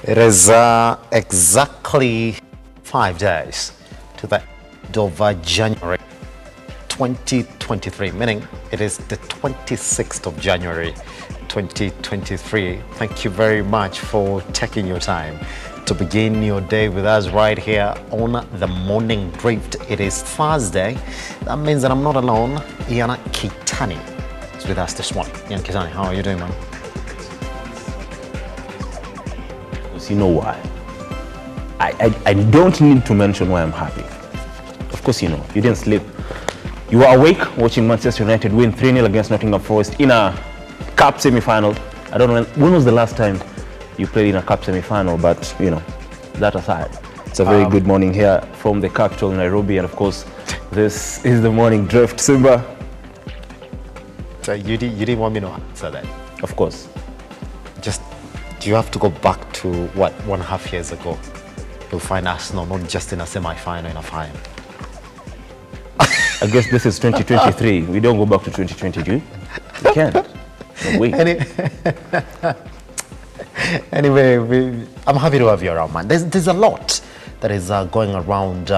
It is exactly 5 days to the end of January 2023, meaning it is the 26th of January 2023. Thank you very much for taking your time to begin your day with us right here on The Morning Drift. It is Thursday. That means that I'm not alone. Iana Kitani is with us this morning. Iana Kitani, how are you doing, man? You know why? I don't need to mention why I'm happy. Of course you know. You didn't sleep. You were awake watching Manchester United win 3-0 against Nottingham Forest in a cup semi-final. I don't know when was the last time you played in a cup semi-final, but you know, that aside, it's a very good morning here from the capital, Nairobi, and of course, this is The Morning Drift. Simba. So you didn't want me to answer that? Of course. Just, do you have to go back to what, 1.5 years ago? You'll find Arsenal not just in a semi-final, in a final. I guess this is 2023. We don't go back to 2022. We can't. No way. Anyway, I'm happy to have you around, man. There's a lot that is going around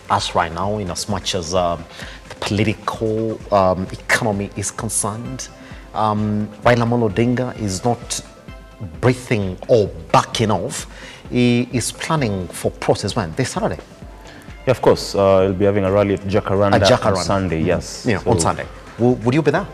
us right now, in as much as the political economy is concerned. Raila Amolo Odinga is not breathing or backing off. He is planning for protest when? This Saturday? Yeah, of course. He'll be having a rally at Jacaranda on Sunday, yes. Yeah, so on Sunday. Would you be there?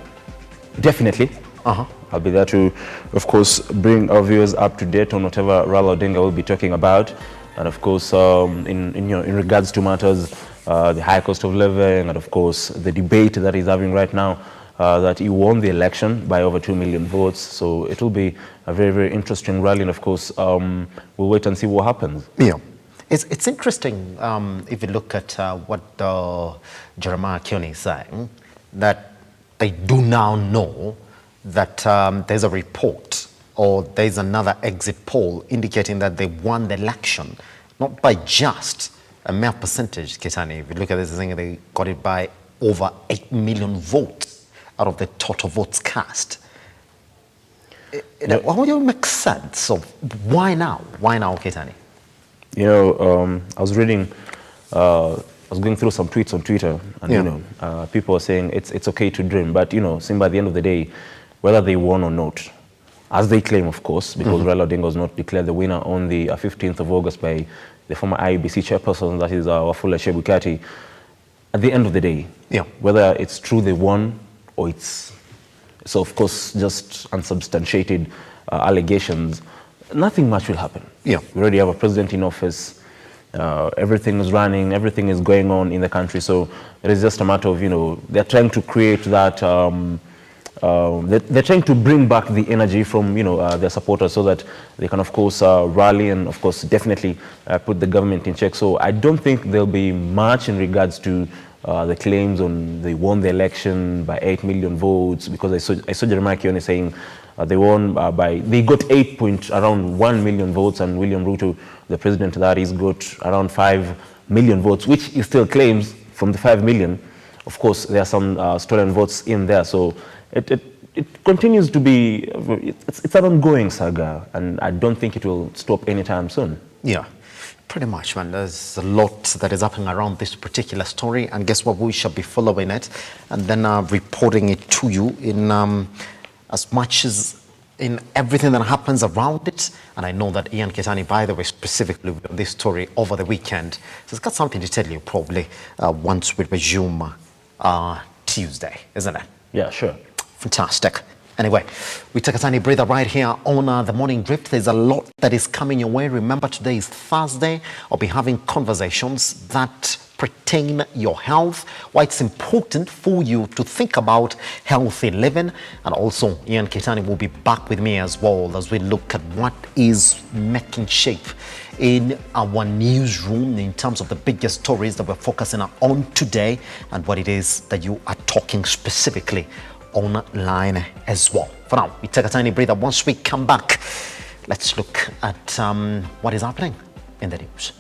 Definitely. I'll be there to, of course, bring our viewers up to date on whatever Raila Odinga will be talking about. And of course, in regards to matters, the high cost of living, and of course, the debate that he's having right now, that he won the election by over 2 million votes. So it will be a very, very interesting rally. And of course, we'll wait and see what happens. Yeah. It's interesting if you look at what Jeremiah Kione is saying, that they do now know that there's a report or there's another exit poll indicating that they won the election, not by just a mere percentage, Kitani. If you look at this thing, they got it by over 8 million votes out of the total votes cast. How do you make sense of why now? Why now, Kitani? You know, I was reading, I was going through some tweets on Twitter, and you know, people are saying it's okay to dream, but you know, Simba, at the end of the day, whether they won or not, as they claim, of course, because Raila Odinga was not declared the winner on the 15th of August by the former IEBC chairperson, that is Wafula Chebukati. At the end of the day, whether it's true they won or it's of course just unsubstantiated allegations, nothing much will happen. We already have a president in office. Everything is running. Everything is going on in the country. So it is just a matter of, you know, they're trying to create that. They're trying to bring back the energy from, you know, their supporters, so that they can, of course, rally and, of course, definitely put the government in check. So I don't think there'll be much in regards to the claims on they won the election by 8 million votes, because I saw Jeremiah Kione saying they won they got around 1 million votes, and William Ruto, the president, that is, got around 5 million votes, which he still claims from the 5 million. Of course, there are some stolen votes in there. So it continues to be, it's an ongoing saga, and I don't think it will stop anytime soon. Yeah. Pretty much, man. There's a lot that is happening around this particular story, and guess what? We shall be following it and then reporting it to you in as much as in everything that happens around it. And I know that Ian Kitani, by the way, specifically on this story over the weekend, has got something to tell you probably once we resume Tuesday, isn't it? Yeah, sure. Fantastic. Anyway, we take a tiny breather right here on The Morning Drift. There's a lot that is coming your way. Remember, today is Thursday. I'll be having conversations that pertain your health, why it's important for you to think about healthy living. And also, Ian Kitani will be back with me as well as we look at what is making shape in our newsroom in terms of the biggest stories that we're focusing on today, and what it is that you are talking specifically online as well. For now, we take a tiny breather. Once we come back, let's look at what is happening in the news.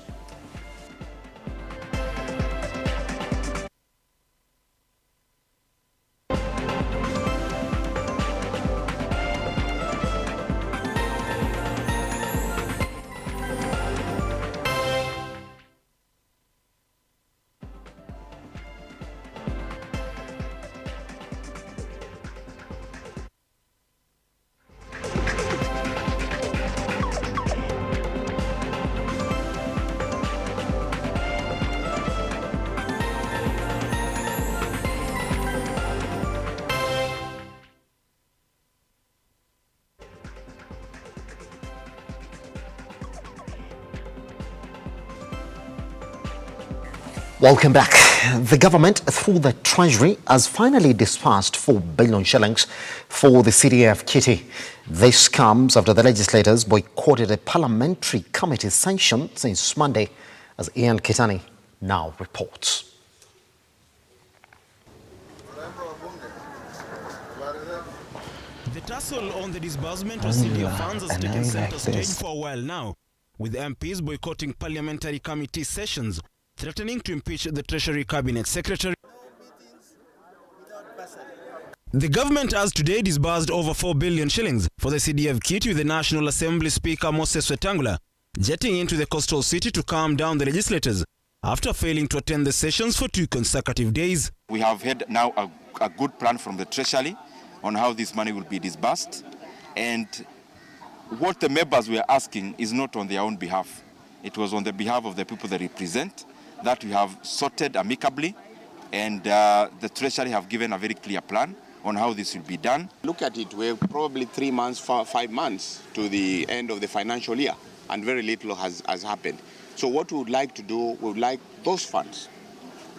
Welcome back. The government, through the Treasury, has finally disbursed 4 billion shillings for the CDF kitty. This comes after the legislators boycotted a parliamentary committee session since Monday, as Ian Kitani now reports. The tussle on the disbursement of CDF funds has taken center stage for a while now, with MPs boycotting parliamentary committee sessions, threatening to impeach the Treasury Cabinet Secretary. The government has today disbursed over 4 billion shillings for the CDF kit, with the National Assembly Speaker Moses Wetangula jetting into the coastal city to calm down the legislators after failing to attend the sessions for 2 consecutive days. We have had now a good plan from the Treasury on how this money will be disbursed, and what the members were asking is not on their own behalf. It was on the behalf of the people they represent that we have sorted amicably, and the Treasury have given a very clear plan on how this will be done. Look at it, we're probably 3 months, 5 months to the end of the financial year, and very little has happened. So what we would like to do, we would like those funds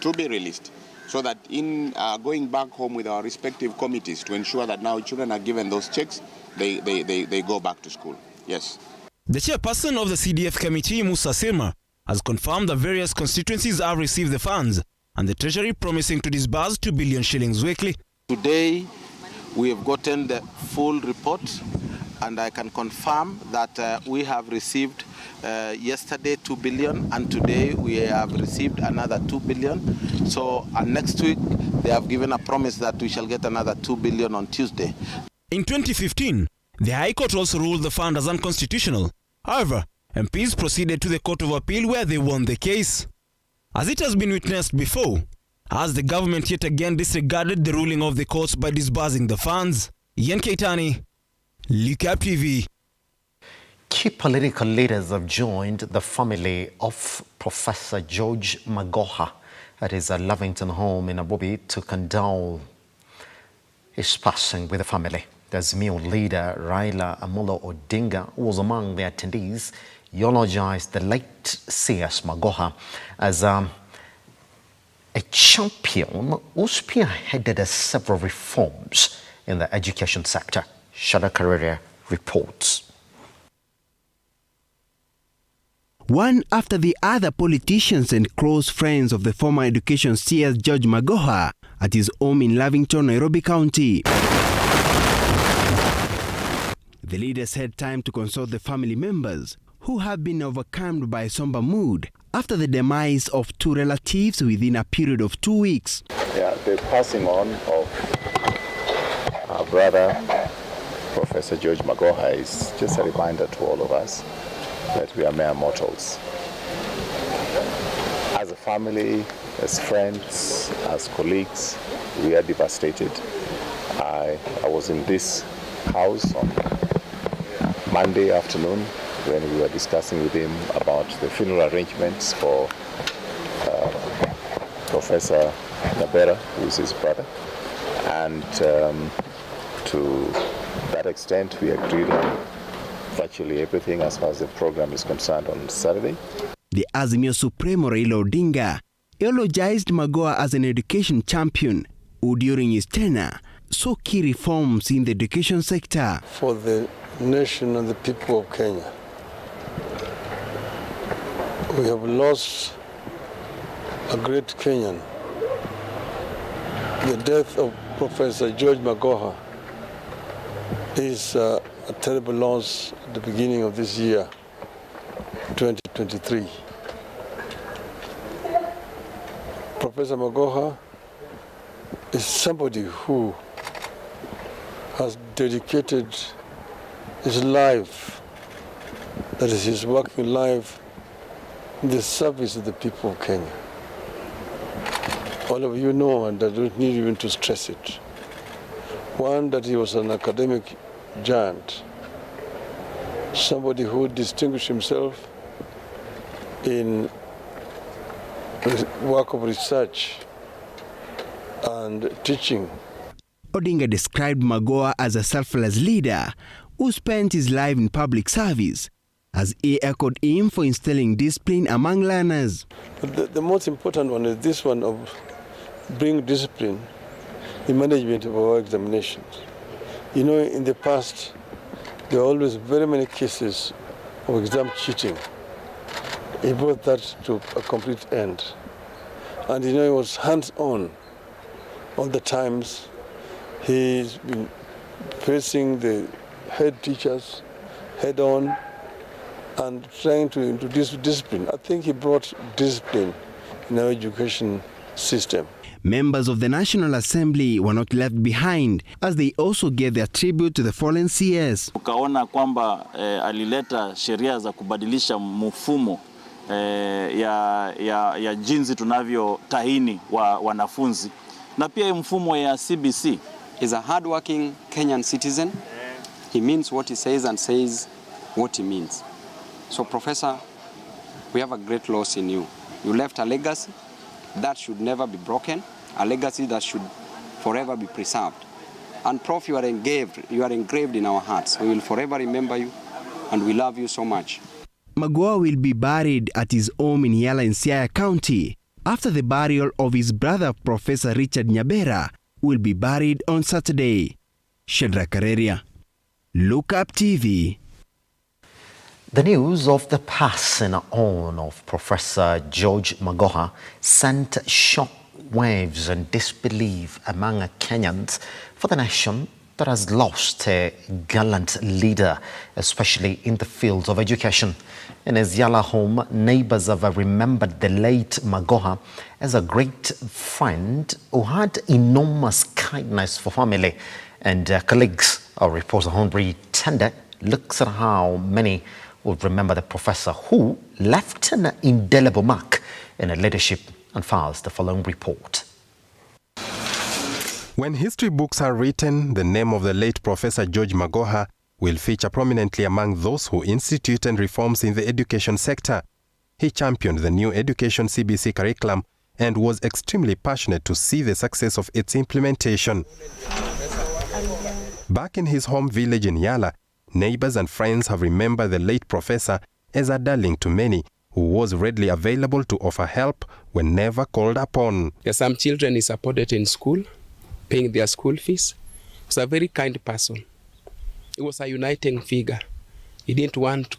to be released, so that in going back home with our respective committees to ensure that now children are given those checks, they go back to school. Yes. The chairperson of the CDF committee, Musa Sirma, has confirmed that various constituencies have received the funds, and the Treasury promising to disburse 2 billion shillings weekly. Today, we have gotten the full report, and I can confirm that we have received yesterday 2 billion, and today we have received another 2 billion. So next week, they have given a promise that we shall get another 2 billion on Tuesday. In 2015, the High Court also ruled the fund as unconstitutional. However, MPs proceeded to the Court of Appeal, where they won the case. As it has been witnessed before, has the government yet again disregarded the ruling of the courts by disbursing the funds? Ian Kitani, Lookuptv. Key political leaders have joined the family of Professor George Magoha at his Lavington home in Nairobi to condole his passing with the family. The Azimio leader Raila Amolo Odinga, who was among the attendees, eulogized the late CS Magoha as a champion who spearheaded several reforms in the education sector. Shada Karere reports. One after the other, politicians and close friends of the former education CS George Magoha at his home in Lavington, Nairobi County. The leaders had time to consult the family members, who have been overcome by a somber mood after the demise of 2 relatives within a period of 2 weeks. Yeah, the passing on of our brother, Professor George Magoha, is just a reminder to all of us that we are mere mortals. As a family, as friends, as colleagues, we are devastated. I was in this house on Monday afternoon when we were discussing with him about the funeral arrangements for Professor Nabera, who is his brother. And to that extent, we agreed on virtually everything as far as the program is concerned on Saturday. The Azimio Supremo Raila Odinga eulogized Magoha as an education champion who during his tenure saw key reforms in the education sector. For the nation and the people of Kenya, we have lost a great Kenyan. The death of Professor George Magoha is a terrible loss at the beginning of this year, 2023. Professor Magoha is somebody who has dedicated his life, that is his working life, in the service of the people of Kenya. All of you know, and I don't need even to stress it. One, that he was an academic giant, somebody who distinguished himself in work of research and teaching. Odinga described Magoha as a selfless leader who spent his life in public service as he echoed him for instilling discipline among learners. But the most important one is this one of bring discipline in management of our examinations. You know, in the past, there were always very many cases of exam cheating. He brought that to a complete end. And you know, he was hands-on all the times. He's been facing the head teachers head-on and trying to introduce discipline. I think he brought discipline in our education system. Members of the National Assembly were not left behind as they also gave their tribute to the fallen CS. Ukaona kwamba alileta sheria za kubadilisha mfumo ya jinsi tunavyotahini wanafunzi na pia mfumo ya CBC. He's a hard-working Kenyan citizen. He means what he says and says what he means. So, Professor, we have a great loss in you. You left a legacy that should never be broken, a legacy that should forever be preserved. And Prof, you are engraved in our hearts. We will forever remember you, and we love you so much. Magoha will be buried at his home in Yala in Siaya County after the burial of his brother, Professor Richard Nyabera, will be buried on Saturday. Shadrack Kareria, Lookuptv. The news of the passing on of Professor George Magoha sent shock waves and disbelief among Kenyans for the nation that has lost a gallant leader, especially in the field of education. In his Yala home, neighbors have remembered the late Magoha as a great friend who had enormous kindness for family and colleagues. Our reporter Henry Tende looks at how many would remember the professor who left an indelible mark in her leadership and files the following report. When history books are written, the name of the late Professor George Magoha will feature prominently among those who instituted reforms in the education sector. He championed the new education CBC curriculum and was extremely passionate to see the success of its implementation. Back in his home village in Yala, neighbors and friends have remembered the late professor as a darling to many, who was readily available to offer help whenever called upon. There are some children he supported in school, paying their school fees. He was a very kind person. He was a uniting figure. He didn't want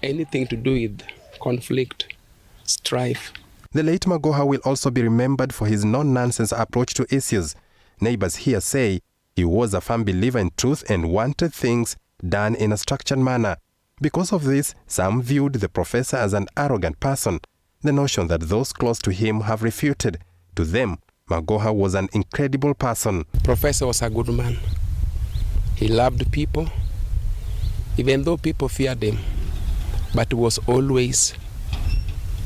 anything to do with conflict, strife. The late Magoha will also be remembered for his no-nonsense approach to issues. Neighbors here say he was a firm believer in truth and wanted things done in a structured manner. Because of this, some viewed the professor as an arrogant person, the notion that those close to him have refuted. To them, Magoha was an incredible person. Professor was a good man. He loved people, even though people feared him, but was always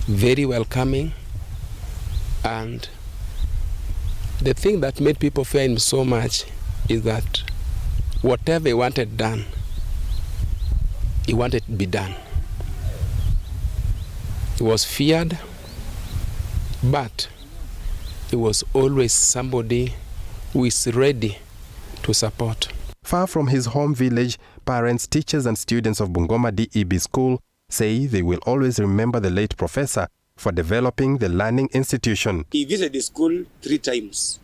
very welcoming. And the thing that made people fear him so much is that whatever he wanted done, he wanted to be done. He was feared, but he was always somebody who is ready to support. Far from his home village, parents, teachers and students of Bungoma DEB School say they will always remember the late professor for developing the learning institution. He visited the school 3 times.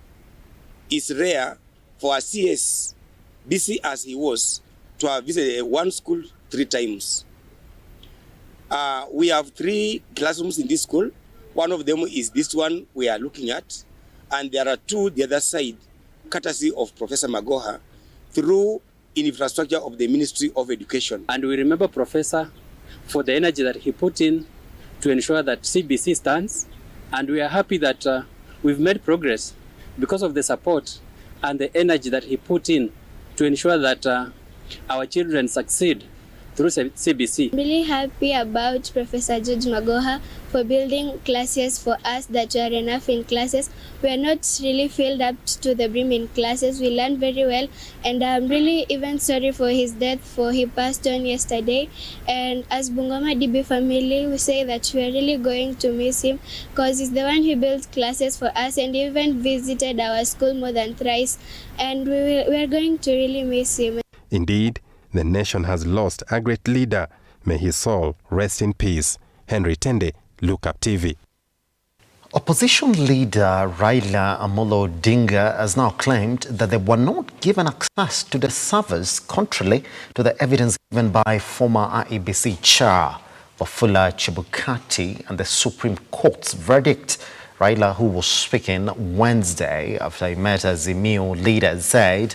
It's rare for a CS, busy as he was, to have visited one school 3 times. We have 3 classrooms in this school. One of them is this one we are looking at, and there are 2 the other side, courtesy of Professor Magoha, through infrastructure of the Ministry of Education. And we remember Professor for the energy that he put in to ensure that CBC stands, and we are happy that we've made progress because of the support and the energy that he put in to ensure that our children succeed through CBC. I'm really happy about Professor George Magoha for building classes for us that were enough in classes. We are not really filled up to the brim in classes. We learned very well, and I'm really even sorry for his death, for he passed on yesterday. And as Bungoma DB family, we say that we are really going to miss him because he's the one who built classes for us and even visited our school more than thrice, and we are going to really miss him. Indeed, The nation has lost a great leader. May his soul rest in peace. Henry Tende, Lookuptv. Opposition leader Raila Amolo Odinga has now claimed that they were not given access to the servers, contrary to the evidence given by former IEBC chair Wafula Chebukati and the Supreme Court's verdict. Raila, who was speaking Wednesday after he met Azimio leaders, said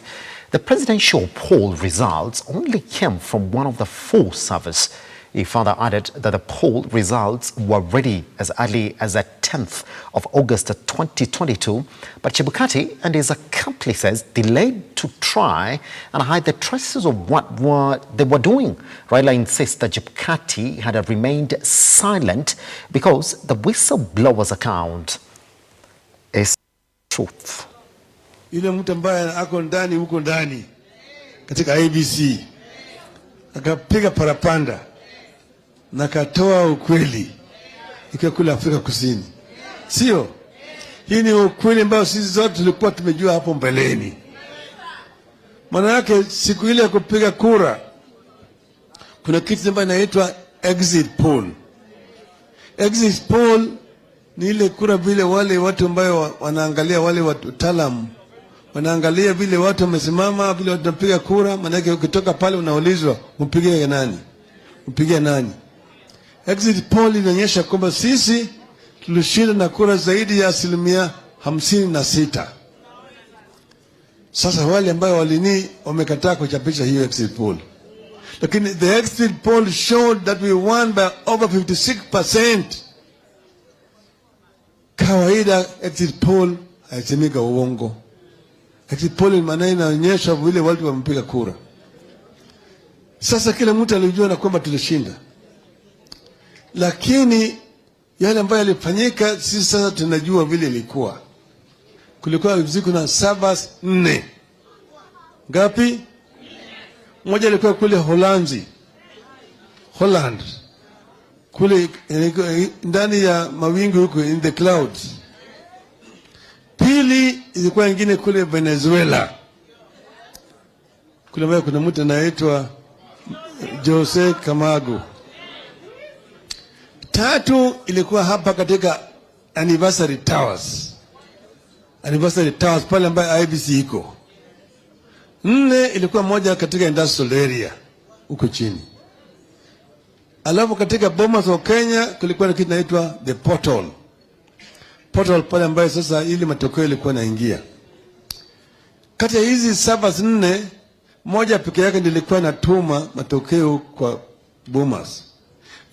the presidential poll results only came from one of the 4 servers. He further added that the poll results were ready as early as the 10th of August 2022, but Chebukati and his accomplices delayed to try and hide the traces of what they were doing. Raila insists that Chebukati had remained silent because the whistleblower's account is truth. Yule mtu ambaye ako ndani huko ndani katika ABC akapiga parapanda na katoa ukweli ikiwa kule Afrika Kusini. Sio? Hii ni ukweli ambao sisi zote tulikuwa tumejua hapo mbeleni. Maana yake siku ile ya kupiga kura kuna kitu ambacho inaitwa exit poll. Exit poll ni ile kura vile wale watu ambao wanaangalia wale wataalamu wanaangalia vile watu wamesimama vile watu wanapiga kura, maana yake ukitoka pale unaulizwa mpige nani? Mpige nani? Exit poll inaonyesha kwamba sisi tulishinda na kura zaidi ya 56%. Sasa wale ambao wamekataa kuchapisha hiyo exit poll. Lakini the exit poll showed that we won by over 56%. Kawaida exit poll haisemika uongo. Exit poll maana inaonyesha vile watu wamepiga kura. Sasa kila mtu alijua na kwamba tulishinda. Lakini yale ambayo yalifanyika sisi sasa tunajua vile ilikuwa. Kulikuwa usiku na servers 4. Ngapi? Moja ilikuwa kule Holland. Kule ndani ya mawingu huko in the clouds. Pili ilikuwa nyingine kule Venezuela. Kule mbele kuna mtu anaitwa Jose Camargo. 3 ilikuwa hapa katika Anniversary Towers. Anniversary Towers pale ambayo IBC iko. 4 ilikuwa moja katika industrial area huko chini. Alafu katika Bomas of Kenya kulikuwa na kitu inaitwa the portal. Portal pale ambayo sasa ili matokeo ilikuwa naingia. Kati ya hizi servers 4, moja pekee yake ndiyo ilikuwa inatuma matokeo kwa Bomas.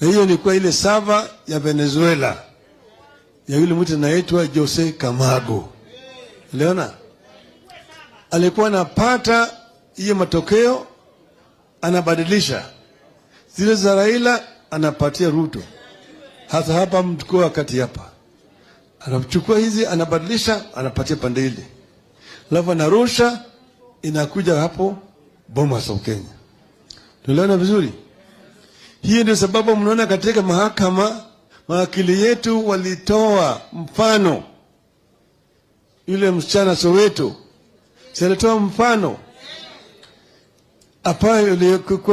Na hiyo ilikuwa ile server ya Venezuela. Ya yule mtu anaitwa Jose Camargo. Uliona? Alikuwa anapata hiyo matokeo anabadilisha. Zile za Raila anapatia Ruto. Hasa hapa mtukua wakati hapa. Anachukua hizi anabadilisha anapatia pande ile. Alafu anarusha inakuja hapo Bomas of Kenya. Tuliona vizuri? Hii ndio sababu mnaona katika mahakama mawakili yetu walitoa mfano. Yule msichana Soweto alitoa mfano apayo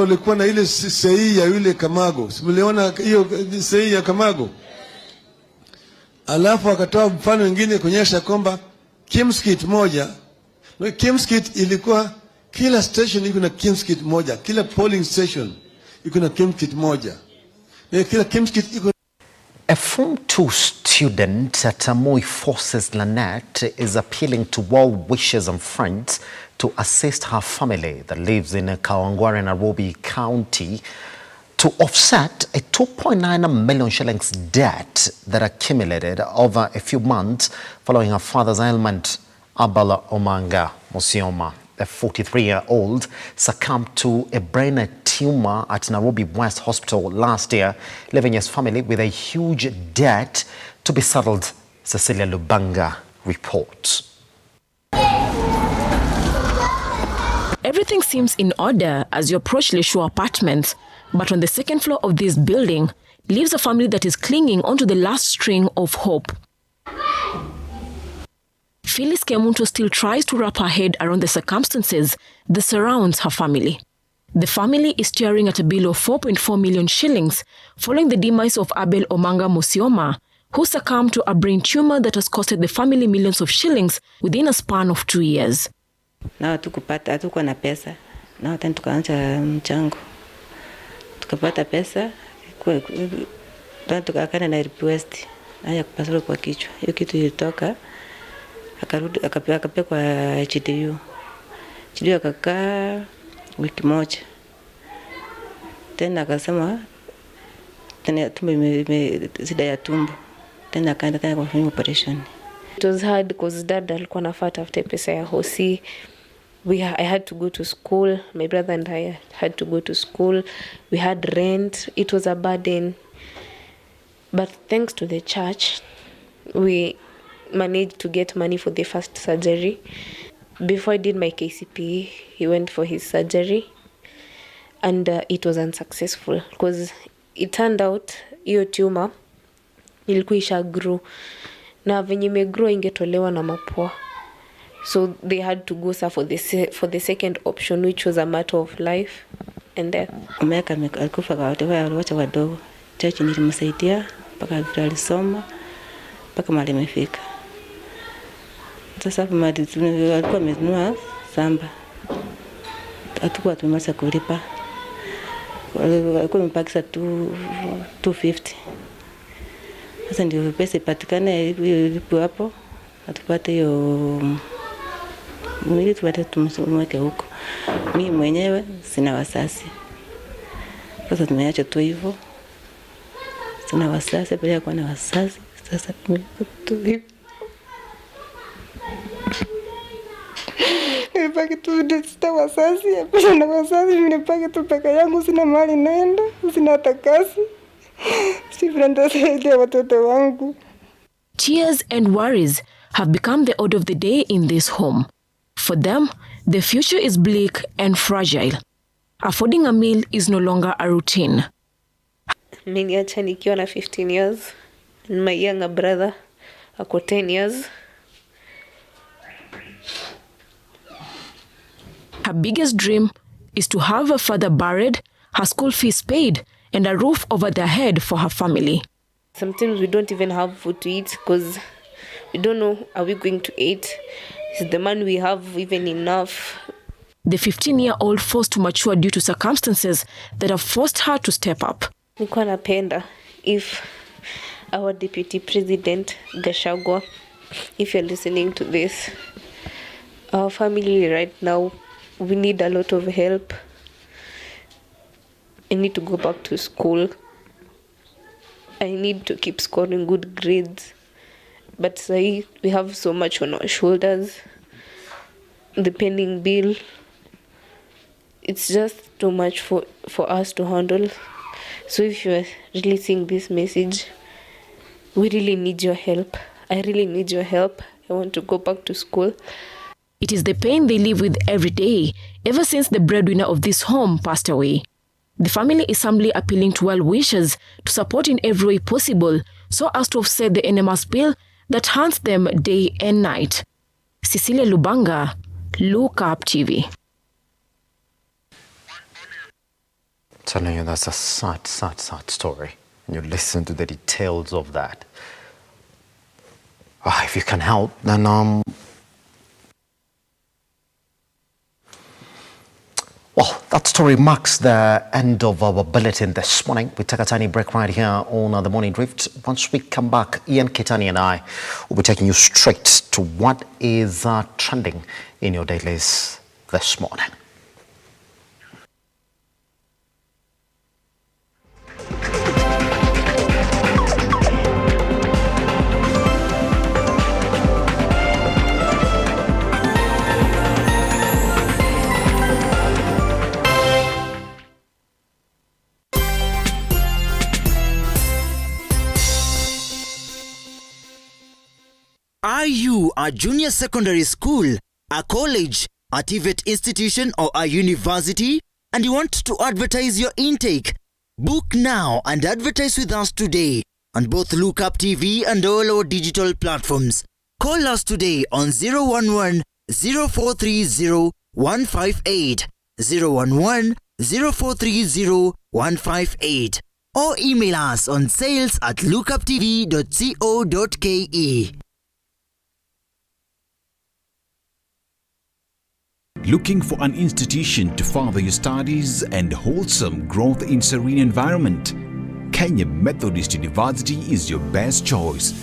ilikuwa na ile sahihi ya yule Camargo. Simuliona hiyo sahihi ya Camargo. Alafu akatoa mfano mwingine kuonyesha kwamba Kimskit moja. Kimskit ilikuwa kila station iko na Kimskit moja. Kila polling station iko na Kimskit moja. Na kila Kimskit iko. A Form 2 student at Moi Forces Lanet is appealing to well wishers and friends to assist her family that lives in Kawangware, Nairobi County to offset a 2.9 million shillings debt that accumulated over a few months following her father's ailment. Abala Omanga Musioma, a 43-year-old, succumbed to a brain tumor at Nairobi West Hospital last year, leaving his family with a huge debt to be settled. Cecilia Lubanga reports. Everything seems in order as you approach Leshu Apartments, but on the second floor of this building lives a family that is clinging onto the last string of hope. Phyllis Kemunto still tries to wrap her head around the circumstances that surrounds her family. The family is staring at a bill of 4.4 million shillings following the demise of Abel Omanga Musioma, who succumbed to a brain tumor that has costed the family millions of shillings within a span of 2 years. Na hatukuwa na pesa. Na tena tukaanza mchango. Tukapata pesa, tukakana na request haya kupasua kwa kichwa. Hiyo kitu ilitoka, akarudi akapewa kwa HDU. HDU akakaa wiki moja. Tena akasema tena tumbo shida ya tumbo. Tena akaenda tena kwa operation. It was hard because dad alikuwa anafuata after pesa ya hosi. I had to go to school. My brother and I had to go to school. We had rent. It was a burden. But thanks to the church, we managed to get money for the first surgery. Before I did my KCPE, he went for his surgery. And it was unsuccessful because it turned out hiyo tumor ilikuwa isha grow. Na venye imegrow ingetolewa na mapua. So they had to go for the second option, which was a matter of life and death. Umeka alikufa kwa watu wadogo. Church nilimsaidia mpaka vile alisoma mpaka mahali amefika. Sasa hapo alikuwa amenunua shamba. Hatakuwa tumemaliza kulipa. Alikuwa amepakisa 250. Sasa ndio pesa ipatikane ilipo hapo. Atupate hiyo mwili tupate tumweke huko. Mimi mwenyewe sina wasasi. Sasa tumeacha tu hivyo. Sina wasasi, bila kuwa na wasasi. Sasa tu hivyo. Nipake tu sita wasasi, bila na wasasi, nipake tu peke yangu, sina mali naenda, sina hata kazi. Sifrandasaidia watoto wangu. Tears and worries have become the order of the day in this home. For them, the future is bleak and fragile. Affording a meal is no longer a routine. Niliacha nikiwa na 15 years and my younger brother ako 10 years. Her biggest dream is to have her father buried, her school fees paid, and a roof over their head for her family. Sometimes we don't even have food to eat because we don't know, are we going to eat? Is the money we have even enough? The 15-year-old forced to mature due to circumstances that have forced her to step up. Nilikuwa napenda if our deputy president Gachagua, if you're listening to this, our family right now, we need a lot of help. I need to go back to school. I need to keep scoring good grades. But say we have so much on our shoulders. The pending bill, it's just too much for us to handle. So if you're really seeing this message, we really need your help. I really need your help. I want to go back to school. It is the pain they live with every day, ever since the breadwinner of this home passed away. The family is humbly appealing to well-wishers to support in every way possible so as to offset the NMS bill that haunts them day and night. Cecilia Lubanga, Lookuptv. Telling you that's a sad story. And you listen to the details of that. If you can help, then well, that story marks the end of our bulletin this morning. We take a tiny break right here on The Morning Drift. Once we come back, Ian Kitani and I will be taking you straight to what is trending in your dailies this morning. Are you a junior secondary school, a college, a TVET institution or a university and you want to advertise your intake? Book now and advertise with us today on both Lookuptv and all our digital platforms. Call us today on 011 0430 158, 011 0430-158 or email us on sales@lookuptv.co.ke. Looking for an institution to further your studies and wholesome growth in serene environment? Kenya Methodist University is your best choice.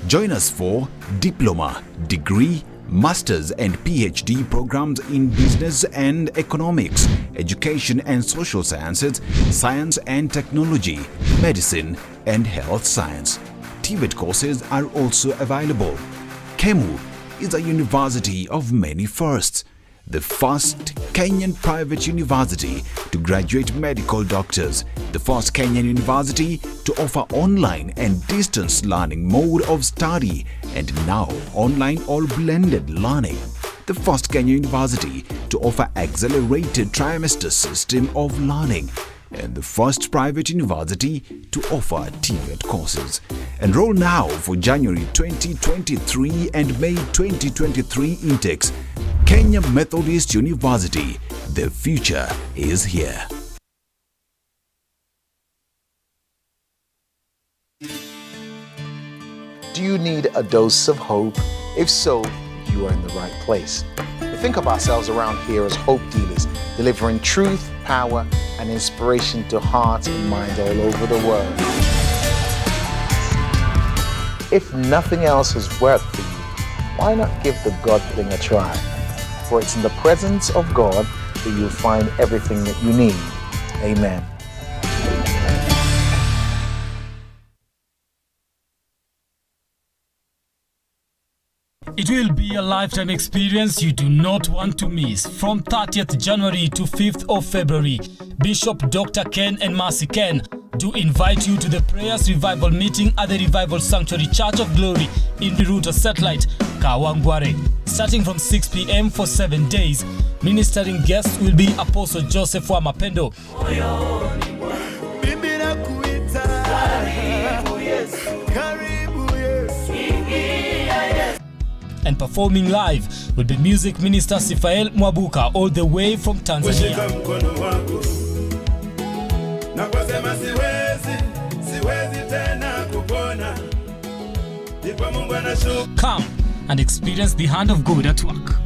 Join us for diploma, degree, master's and PhD programs in business and economics, education and social sciences, science and technology, medicine and health science. TVET courses are also available. KEMU is a university of many firsts. The first Kenyan private university to graduate medical doctors, the first Kenyan university to offer online and distance learning mode of study, and now online or blended learning. The first Kenyan university to offer accelerated trimester system of learning, and the first private university to offer TVET courses. Enroll now for January 2023 and May 2023 intakes. Kenya Methodist University. The future is here. Do you need a dose of hope? If so, you are in the right place. We think of ourselves around here as hope dealers, delivering truth, power, and inspiration to hearts and minds all over the world. If nothing else has worked for you, why not give the God thing a try? For it's in the presence of God that you'll find everything that you need. Amen. It will be a lifetime experience you do not want to miss. From 30th January to 5th of February, Bishop Dr. Ken and Mercy Ken do invite you to the Prayers Revival meeting at the Revival Sanctuary Church of Glory in Biruta Satellite, Kawangware. Starting from 6 p.m. for 7 days, ministering guests will be Apostle Joseph Wamapendo. And performing live will be music minister Sifael Mwabuka all the way from Tanzania. Come and experience the hand of God at work.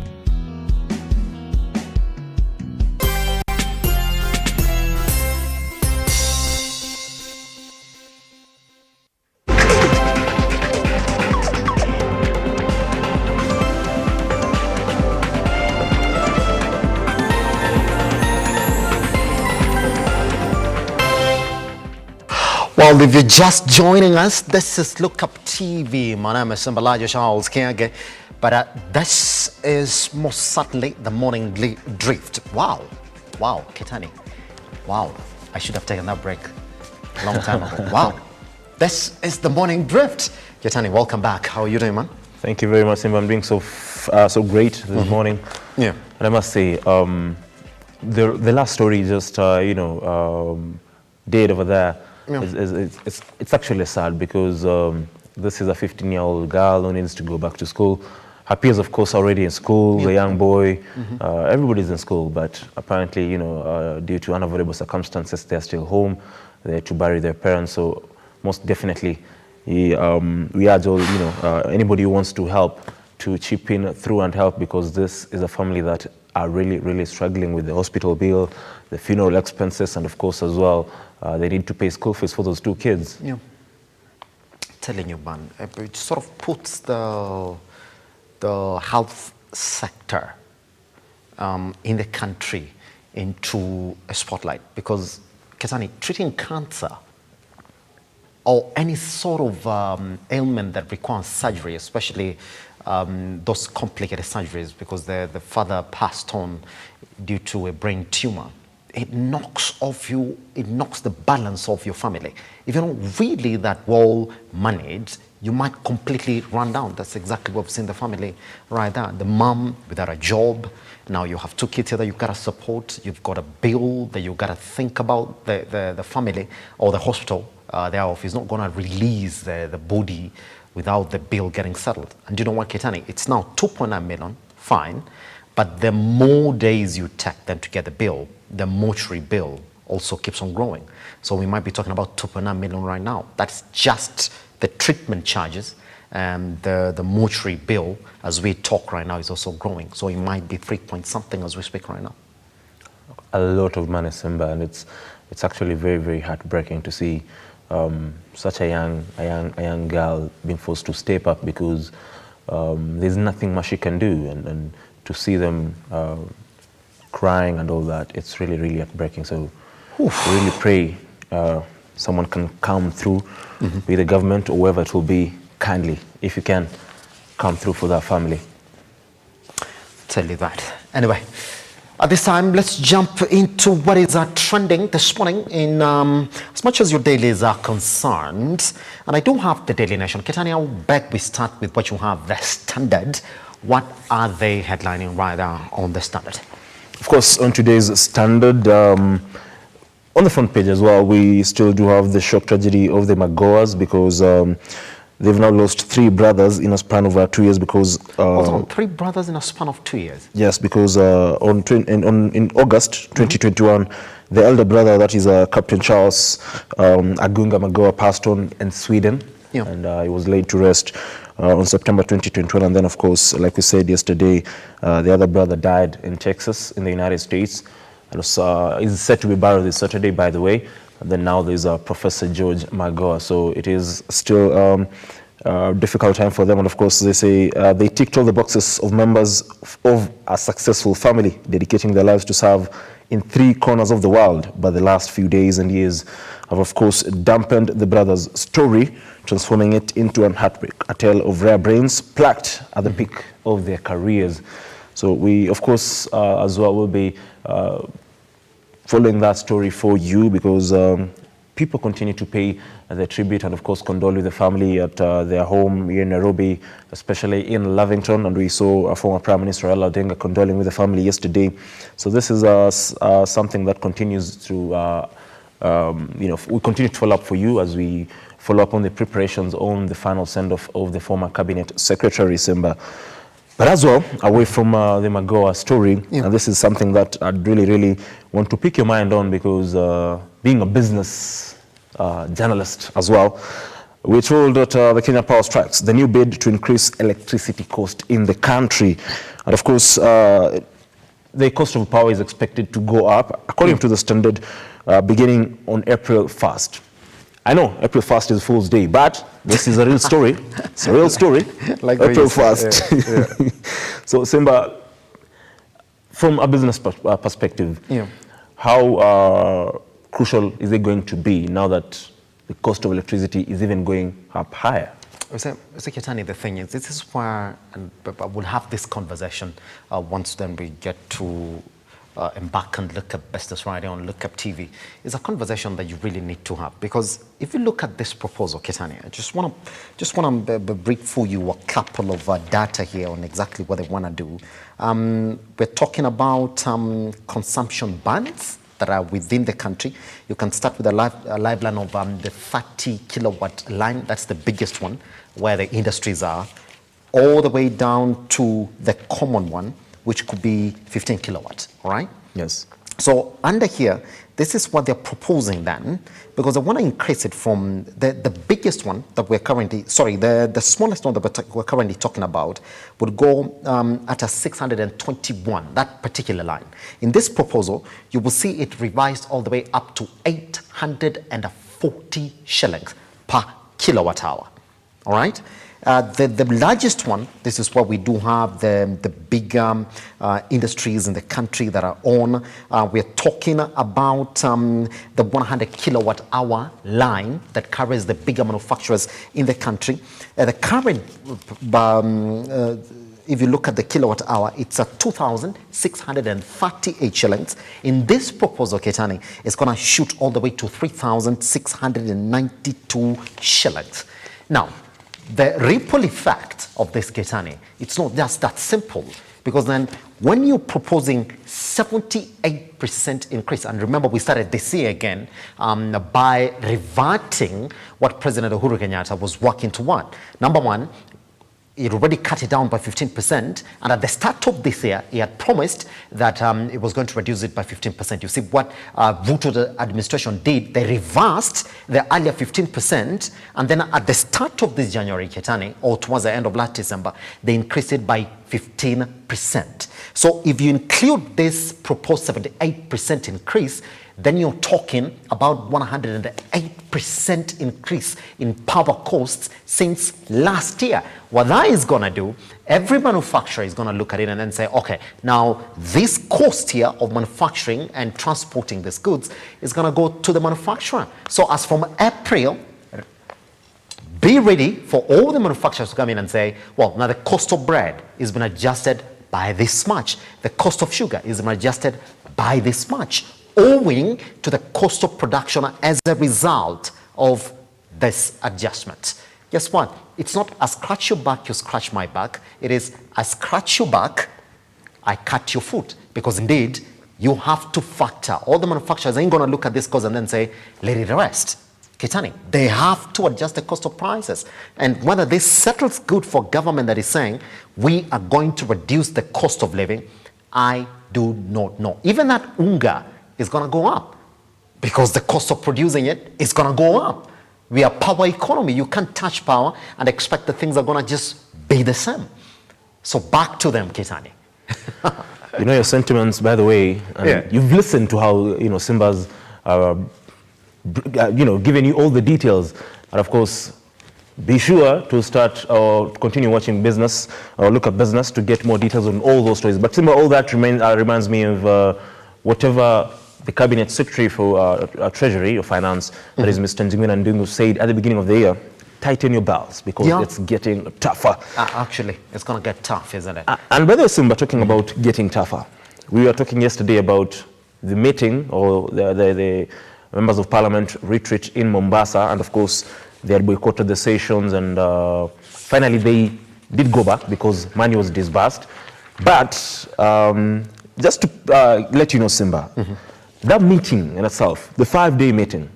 Well, if you're just joining us, this is Lookuptv. My name is Simba Kiage, but this is most certainly the morning drift. Wow, Kitani. Wow, I should have taken that break a long time ago. Wow, this is the morning drift. Kitani, welcome back. How are you doing, man? Thank you very much, Simba. I'm doing so great this morning. Yeah. And I must say, the last story just did over there. Yeah. It's actually sad because this is a 15-year-old girl who needs to go back to school. Her peers, of course, are already in school. The young boy, everybody's in school, but apparently, due to unavoidable circumstances, they're still home. They're to bury their parents. So most definitely, we urge all, anybody who wants to help to chip in through and help, because this is a family that are really struggling with the hospital bill, the funeral expenses, and of course as well, they need to pay school fees for those two kids. Yeah. Telling you, man, it sort of puts the health sector in the country into a spotlight, because Ketani, treating cancer or any sort of ailment that requires surgery, especially those complicated surgeries, because the father passed on due to a brain tumor, it knocks the balance of your family. If you're not really that well managed, you might completely run down. That's exactly what we've seen the family right there. The mom without a job, now you have two kids here that you've got to support, you've got a bill that you've got to think about. The family or the hospital thereof is not going to release the body without the bill getting settled. And you know what, Ketani? It's now 2.9 million fine, But the more days you take them to get the bill, the mortuary bill also keeps on growing. So we might be talking about 2.9 million right now. That's just the treatment charges. And the mortuary bill, as we talk right now, is also growing. So it might be 3 point something as we speak right now. A lot of money, Simba, and it's actually very, very heartbreaking to see such a young girl being forced to step up because there's nothing much she can do, and to see them crying and all that, it's really, really heartbreaking. So we really pray someone can come through, be the government or whoever it will be, kindly, if you can, come through for that family. Tell you that. Anyway, at this time, let's jump into what is trending this morning in as much as your dailies are concerned. And I do have the Daily Nation. Ketani, I'll beg we start with what you have, the Standard. What are they headlining right now on the Standard? Of course, on today's Standard, on the front page as well, we still do have the shock tragedy of the Magoas because they've now lost 3 brothers in a span of 2 years because... Hold on, 3 brothers in a span of 2 years? Yes, because in August 2021, the elder brother, that is Captain Charles Agunga Magoa, passed on in Sweden. Yeah. And he was laid to rest on September 2021. And then, of course, like we said yesterday, the other brother died in Texas in the United States. And is set to be buried this Saturday, by the way. And then now there's Professor George Magoa. So it is still a difficult time for them. And of course, they say they ticked all the boxes of members of a successful family, dedicating their lives to serve in 3 corners of the world. But the last few days and years have, of course, dampened the brothers' story, transforming it into an heartbreak, a tale of rare brains plucked at the peak of their careers. So we, of course, as well will be following that story for you because people continue to pay their tribute and, of course, condole with the family at their home here in Nairobi, especially in Lavington. And we saw former Prime Minister Raila Odinga condoling with the family yesterday. So this is something that continues to, we continue to follow up for you as we follow up on the preparations on the final send-off of the former Cabinet Secretary, Simba. But as well, away from the Magoa story, and this is something that I'd really, really want to pick your mind on because being a business journalist as well, we're told that the Kenya Power strikes the new bid to increase electricity cost in the country. And of course, the cost of power is expected to go up, according to the Standard, beginning on April 1st. I know April 1st is Fool's Day, but this is a real story. It's a real story. Like April 1st. Yeah. So, Simba, from a business perspective, how crucial is it going to be now that the cost of electricity is even going up higher? So Ketani, the thing is, this is where, and we'll have this conversation once then we get to embark and look at business right on Lookuptv. It's a conversation that you really need to have because if you look at this proposal, Ketani, I just want to bring for you a couple of data here on exactly what they want to do. We're talking about consumption bans that are within the country. You can start with a live line of the 30 kilowatt line. That's the biggest one where the industries are, all the way down to the common one, which could be 15 kilowatts, all right? Yes. So under here, this is what they're proposing then, because I want to increase it from the biggest one that we're currently, the smallest one that we're currently talking about would go at a 621, that particular line. In this proposal, you will see it revised all the way up to 840 shillings per kilowatt hour, all right? The largest one, this is what we do have the big industries in the country that are on. We're talking about the 100 kilowatt hour line that carries the bigger manufacturers in the country. The current, if you look at the kilowatt hour, it's at 2,638 shillings. In this proposal, Ketani, it's going to shoot all the way to 3,692 shillings. Now, the ripple effect of this, Ketani, it's not just that simple, because then when you're proposing 78% increase, and remember we started this year again by reverting what President Uhuru Kenyatta was working toward. Number one, he already cut it down by 15%, and at the start of this year, he had promised that he was going to reduce it by 15%. You see what Ruto the administration did, they reversed the earlier 15%, and then at the start of this January, Ketani, or towards the end of last December, they increased it by 15%. So if you include this proposed 78% increase, then you're talking about 108% increase in power costs since last year. What that is going to do, every manufacturer is going to look at it and then say, okay, now this cost here of manufacturing and transporting these goods is going to go to the manufacturer. So as from April, be ready for all the manufacturers to come in and say, well, now the cost of bread is been adjusted by this much. The cost of sugar is been adjusted by this much, owing to the cost of production as a result of this adjustment. Guess what? It's not I scratch your back, you scratch my back. It is I scratch your back, I cut your foot. Because indeed, you have to factor. All the manufacturers ain't going to look at this cost and then say, let it rest. Ketani, they have to adjust the cost of prices. And whether this settles good for government that is saying, we are going to reduce the cost of living, I do not know. Even that unga is going to go up because the cost of producing it is going to go up. We are power economy. You can't touch power and expect that things are going to just be the same. So back to them, Ketani. You know your sentiments, by the way. You've listened to how Simba's, given you all the details, and of course, be sure to start or continue watching Business or Look at Business to get more details on all those stories. But Simba, all that reminds me of whatever the Cabinet Secretary for Treasury or Finance, that is Mr. Njimina Ndungu, said at the beginning of the year, tighten your belts because it's getting tougher. Actually, it's going to get tough, isn't it? And by the way, Simba, talking about getting tougher, we were talking yesterday about the meeting or the members of parliament retreat in Mombasa, and of course, they had boycotted the sessions, and finally they did go back because money was disbursed. But just to let you know, Simba, that meeting in itself, the 5-day meeting,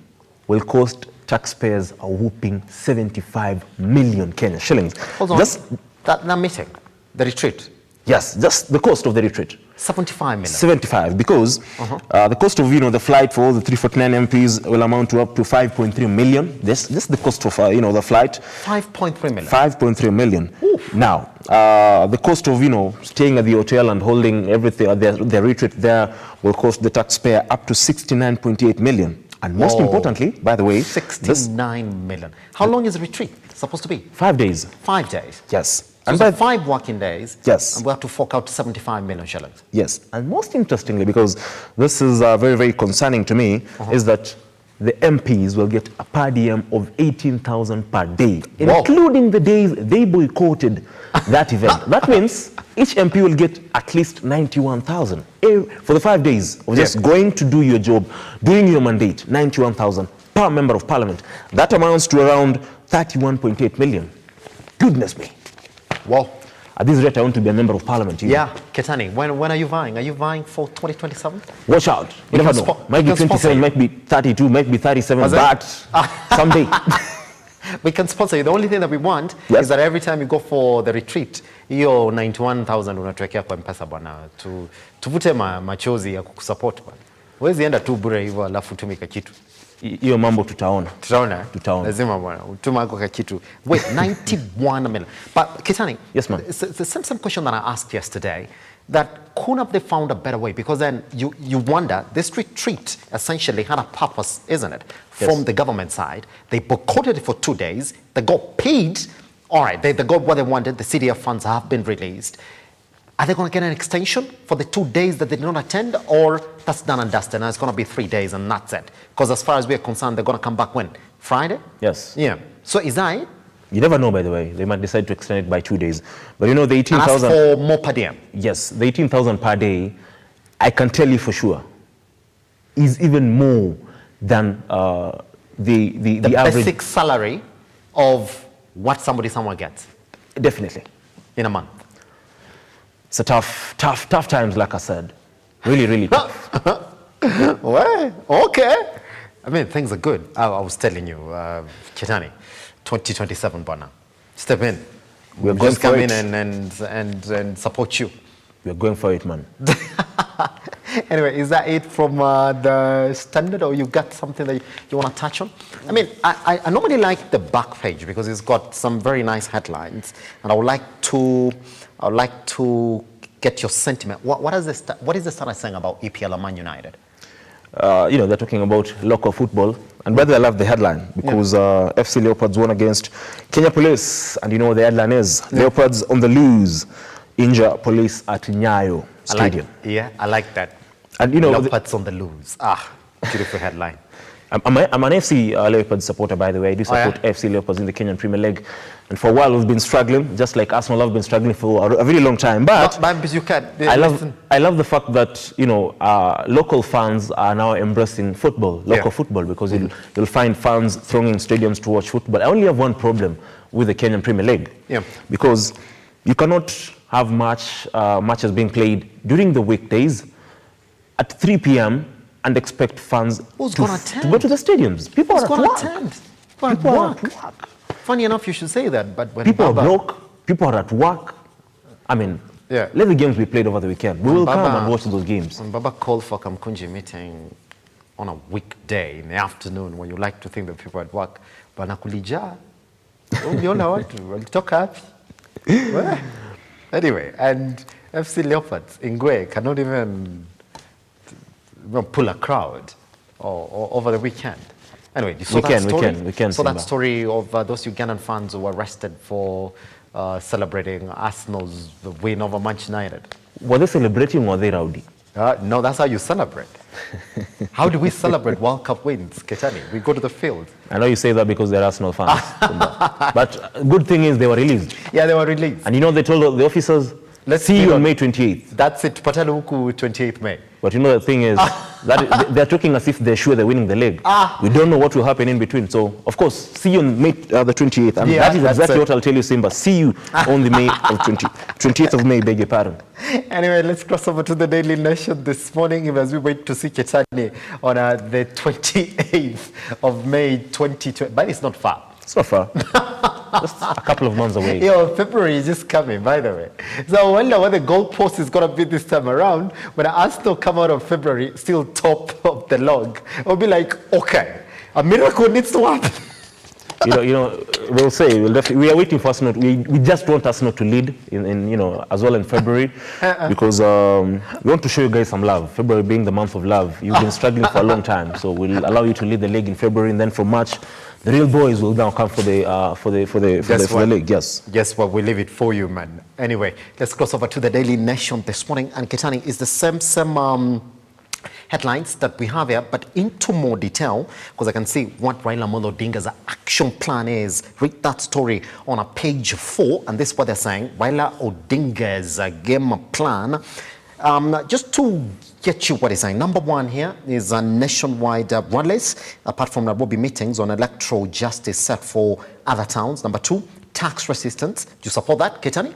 will cost taxpayers a whooping 75 million Kenyan shillings. Hold on, just that meeting, the retreat? Yes, just the cost of the retreat. 75 million. 75, because the cost of the flight for all the 349 MPs will amount to up to 5.3 million. This is the cost of the flight. 5.3 million. 5.3 million. Oof. Now, the cost of staying at the hotel and holding everything, their retreat there will cost the taxpayer up to 69.8 million. And most importantly, by the way, 69 million. How long is the retreat supposed to be? 5 days. 5 days. Yes. So and by 5 working days, yes, and we have to fork out 75 million shillings. Yes, and most interestingly, because this is very, very concerning to me, is that the MPs will get a per diem of 18,000 per day, including the days they boycotted that event. That means each MP will get at least 91,000 for the 5 days of just going to do your job, doing your mandate. 91,000 per member of parliament. That amounts to around 31.8 million. Goodness me. Wow. At this rate, I want to be a member of parliament. Yeah, Ketani, when are you vying? Are you vying for 2027? Watch out. You never know. Might be 27, might be 32, might be 37, but someday. We can sponsor you. The only thing that we want is that every time you go for the retreat, hiyo 91,000 unatuwekea kwa M-Pesa bwana, tuvute machozi ya kukusupport bwana. Huwezi enda tu bure hivyo alafu tumika kitu. Hiyo mambo tutaona. Tutaona. Lazima bwana, utuma kwa kitu. Wait, 91 million. But Ketani, yes, ma'am. It's the same question that I asked yesterday, that couldn't have they found a better way? Because then you wonder, this retreat essentially had a purpose, isn't it? From the government side. They boycotted it for 2 days. They got paid. All right, they got what they wanted. The CDF funds have been released. Are they going to get an extension for the 2 days that they did not attend, or that's done and dusted and it's going to be 3 days and that's it? Because as far as we're concerned, they're going to come back when? Friday? Yes. Yeah. So is that it? You never know, by the way. They might decide to extend it by 2 days. But the 18,000... And as for more per diem? Yes, the 18,000 per day, I can tell you for sure, is even more than the average... basic salary of what somewhere gets. Definitely. In a month. It's a tough times, like I said. Really, really tough. Well, okay. I mean, things are good. I was telling you, Ketani, 2027, Bana. Step in. We are going just for come it. in and support you. We are going for it, man. Anyway, is that it from the Standard, or you got something that you want to touch on? I mean, I normally like the back page because it's got some very nice headlines, and I would like to get your sentiment. What is the Standard saying about EPL and Man United? They're talking about local football. And by the way, I love the headline because FC Leopards won against Kenya Police. And you know what the headline is? Leopards on the loose, injure police at Nyayo Stadium. I like that. And you know, Leopards on the loose. Beautiful headline. I'm an FC Leopards supporter, by the way. I do support FC Leopards in the Kenyan Premier League. And for a while, we've been struggling, just like Arsenal have been struggling for a very long time. But you can. I love the fact that, local fans are now embracing football, local football, because you'll find fans thronging stadiums to watch football. I only have one problem with the Kenyan Premier League. Because you cannot have matches being played during the weekdays at 3 p.m. and expect fans to go to the stadiums. People are at work. Funny enough, you should say that, but when people are broke, people are at work. I mean, let the games be played over the weekend. We will come and watch those games. When Baba called for Kamkunji meeting on a weekday in the afternoon, when you like to think that people are at work, Banakulija, anyway, and FC Leopards in Gwe cannot even pull a crowd over the weekend. Anyway, you saw we can. So that story of those Ugandan fans who were arrested for celebrating Arsenal's win over Manchester United. Were they celebrating or were they rowdy? No, that's how you celebrate. How do we celebrate World Cup wins, Ketani? We go to the field. I know you say that because they're Arsenal fans. But good thing is they were released. Yeah, they were released. And you know they told the officers, let's see you on May 28th. That's it, Pataluku 28th May. But you know the thing is, that they're talking as if they're sure they're winning the league. We don't know what will happen in between. So, of course, see you on May the 28th. And that is exactly what I'll tell you, Simba. See you on the May of 20th of May, beg your pardon. Anyway, let's cross over to the Daily Nation this morning as we wait to see Ketani on the 28th of May 2020. But it's not far. It's not far. Just a couple of months away. February is just coming, by the way. So I wonder what the goalpost is going to be this time around. When Arsenal come out of February, still top of the log, it'll be like, okay, a miracle needs to happen. We'll say, we are waiting for Arsenal. We just want Arsenal to lead as well in February because we want to show you guys some love. February being the month of love. You've been struggling for a long time. So we'll allow you to lead the league in February, and then from March, the real boys will now come for the league. Yes, well, we leave it for you, man. Anyway, let's cross over to the Daily Nation this morning. And Ketani, is the same headlines that we have here, but into more detail, because I can see what Raila Amolo Odinga's action plan is. Read that story on page 4, and this is what they're saying. Raila Odinga's game plan. Just to get you what he's saying. Number 1 here is a nationwide rallies, apart from Nairobi meetings on electoral justice set for other towns. Number 2, tax resistance. Do you support that, Ketani?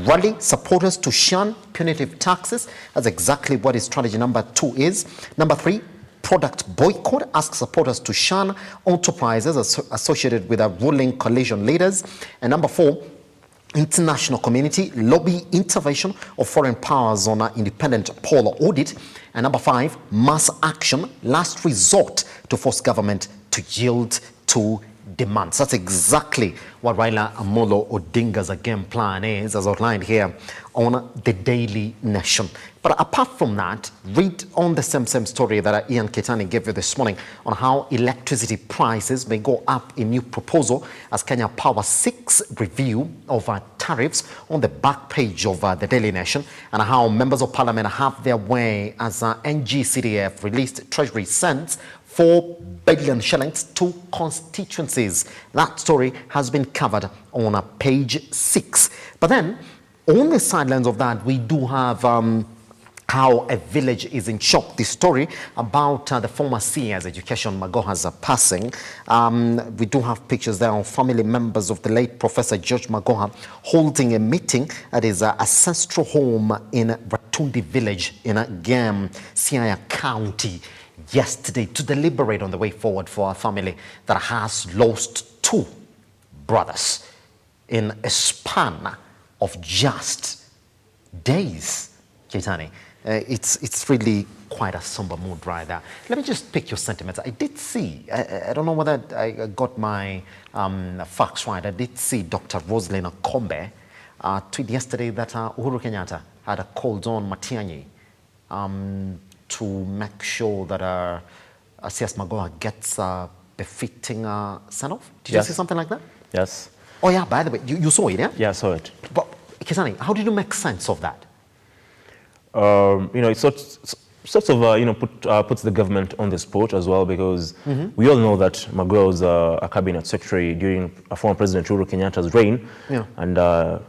Rally supporters to shun punitive taxes. That's exactly what his strategy number 2 is. Number 3, product boycott. Ask supporters to shun enterprises associated with the ruling coalition leaders. And number 4, international community lobby intervention of foreign powers on an independent poll audit. And number 5, mass action, last resort to force government to yield to demands. That's exactly what Raila Amolo Odinga's game plan is, as outlined here on the Daily Nation. But apart from that, read on the same story that Ian Ketani gave you this morning on how electricity prices may go up in new proposal as Kenya Power seeks review of tariffs on the back page of the Daily Nation, and how members of parliament have their way as NGCDF released Treasury sends 4 billion shillings to constituencies. That story has been covered on page 6. But then, on the sidelines of that, we do have how a village is in shock. The story about the former CES Education Magoha's passing. We do have pictures there of family members of the late Professor George Magoha holding a meeting at his ancestral home in Ratundi village in Gem, Siaya County, yesterday to deliberate on the way forward for a family that has lost 2 brothers. in a span of just days, Keitani. It's really quite a somber mood right there. Let me just pick your sentiments. I did see, I don't know whether I got my facts right. I did see Dr. Roslyn Akombe tweet yesterday that Uhuru Kenyatta had called on Matiang'i to make sure that CS Magoha gets a befitting send-off. Did you see something like that? Yes. Oh yeah, by the way, you saw it, yeah? Yeah, I saw it. But Kisani, how did you make sense of that? It sort of puts the government on the spot as well, because we all know that Magoha was a cabinet secretary during former President Uhuru Kenyatta's reign, and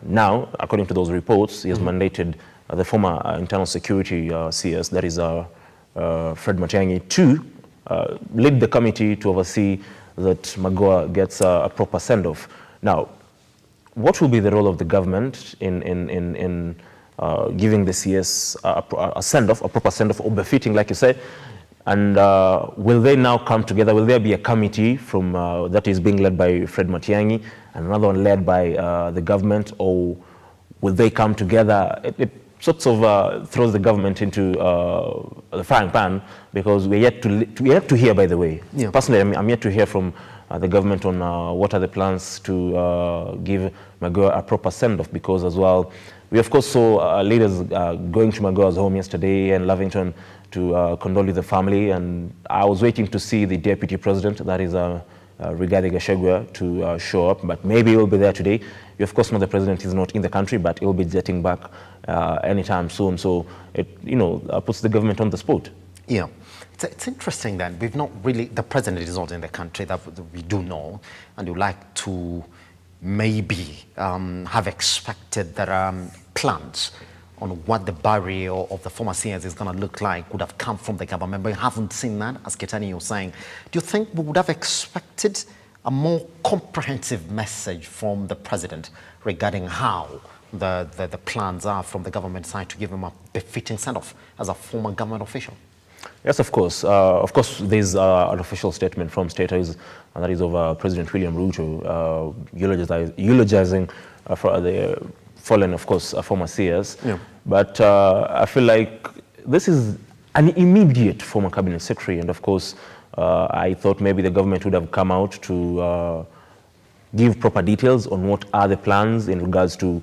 now, according to those reports, he has mandated the former internal security CS, that is Fred Matiang'i, to lead the committee to oversee that Magoha gets a proper send-off. Now, what will be the role of the government in giving the CS a send-off, a proper send-off, or befitting, like you said? And will they now come together? Will there be a committee from that is being led by Fred Matiang'i and another one led by the government, or will they come together? It sort of throws the government into the frying pan, because we're yet to hear, by the way. Yeah. Personally, I'm yet to hear from the government on what are the plans to give Magoha a proper send-off, because as well, we of course saw leaders going to Magoha's home yesterday and Lavington to condole with the family, and I was waiting to see the deputy president, that is Rigathi Gachagua, to show up, but maybe he'll be there today. We of course know the president is not in the country, but he'll be jetting back anytime soon, so it puts the government on the spot. Yeah. It's interesting that we've not really, the president is not in the country, that we do know, and you like to maybe have expected that plans on what the burial of the former CS is going to look like would have come from the government, but you haven't seen that, as Ketani was saying. Do you think we would have expected a more comprehensive message from the president regarding how the plans are from the government side to give him a befitting send-off as a former government official? Yes, of course. Of course, there's an official statement from State House, and that is of President William Ruto eulogizing for the fallen, of course, former CS. Yeah. But I feel like this is an immediate former cabinet secretary, and of course, I thought maybe the government would have come out to give proper details on what are the plans in regards to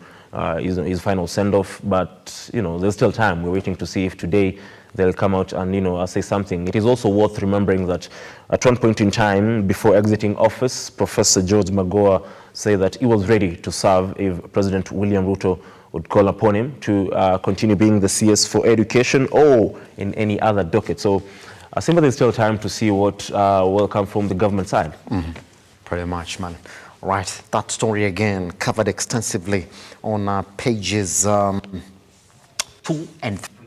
his final send-off. But there's still time. We're waiting to see if today they'll come out and say something. It is also worth remembering that at one point in time, before exiting office, Professor George Magoha said that he was ready to serve if President William Ruto would call upon him to continue being the CS for education or in any other docket. So Simba, there's still time to see what will come from the government side. Pretty much, man. Right, that story again covered extensively on pages 2 and 3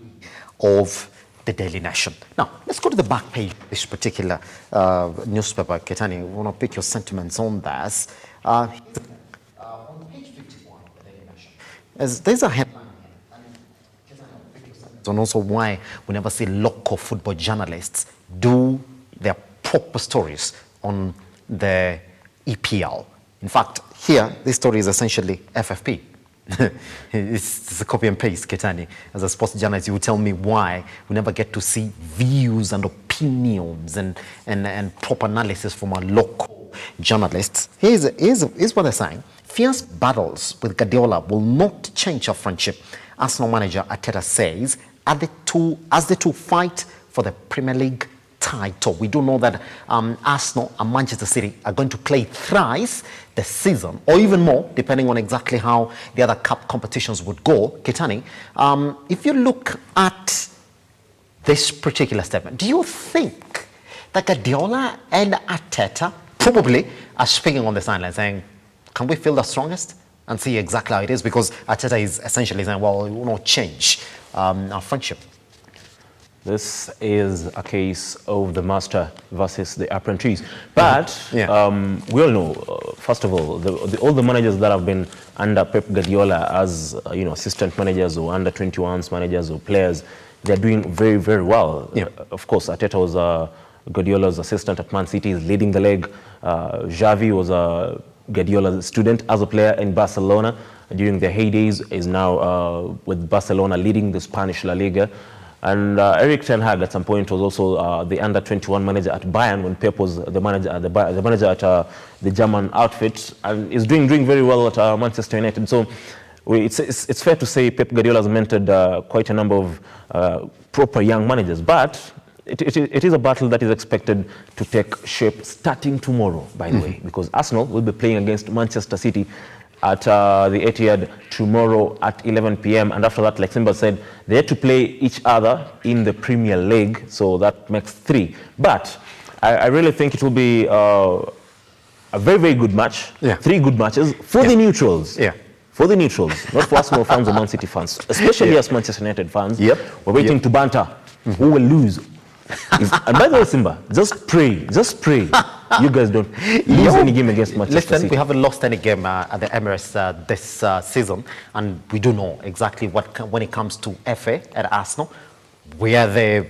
of the Daily Nation. Now, let's go to the back page of this particular newspaper. Ketani, I want to pick your sentiments on this. On page 51 of the Daily Nation, there's a headline and also why we never see local football journalists do their proper stories on the EPL. In fact, here, this story is essentially FFP. It's a copy and paste, Ketani. As a sports journalist, you will tell me why we never get to see views and opinions and proper analysis from our local journalists. Here's what they're saying. Fierce battles with Guardiola will not change our friendship. Arsenal manager Arteta says as the two fight for the Premier League title. We do know that Arsenal and Manchester City are going to play thrice this season, or even more, depending on exactly how the other cup competitions would go. Ketani, if you look at this particular statement, do you think that Guardiola and Arteta probably are speaking on the sideline saying, can we feel the strongest and see exactly how it is? Because Arteta is essentially saying, well, it will not change our friendship. This is a case of the master versus the apprentice. But we all know, first of all, all the managers that have been under Pep Guardiola as assistant managers or under 21s managers or players, they're doing very, very well. Of course, Arteta was Guardiola's assistant at Man City, is leading the leg. Xavi was Guardiola's student as a player in Barcelona during their heydays, is now with Barcelona leading the Spanish La Liga. And Eric Ten Hag at some point was also the under-21 manager at Bayern when Pep was the manager at the German outfit, and is doing very well at Manchester United. So it's fair to say Pep Guardiola has mentored quite a number of proper young managers, but it is a battle that is expected to take shape starting tomorrow, by the way, because Arsenal will be playing against Manchester City at the Etihad tomorrow at 11 p.m. And after that, like Simba said, they had to play each other in the Premier League, so that makes 3. But I really think it will be a very good match. 3 good matches for the neutrals. For the neutrals, not for Arsenal fans or Man City fans, especially as Manchester United fans. We're waiting to banter who will lose. And by the way, Simba, just pray you guys don't lose any game against Manchester City. We haven't lost any game at the Emirates this season, and we do know exactly when it comes to FA at Arsenal. We are the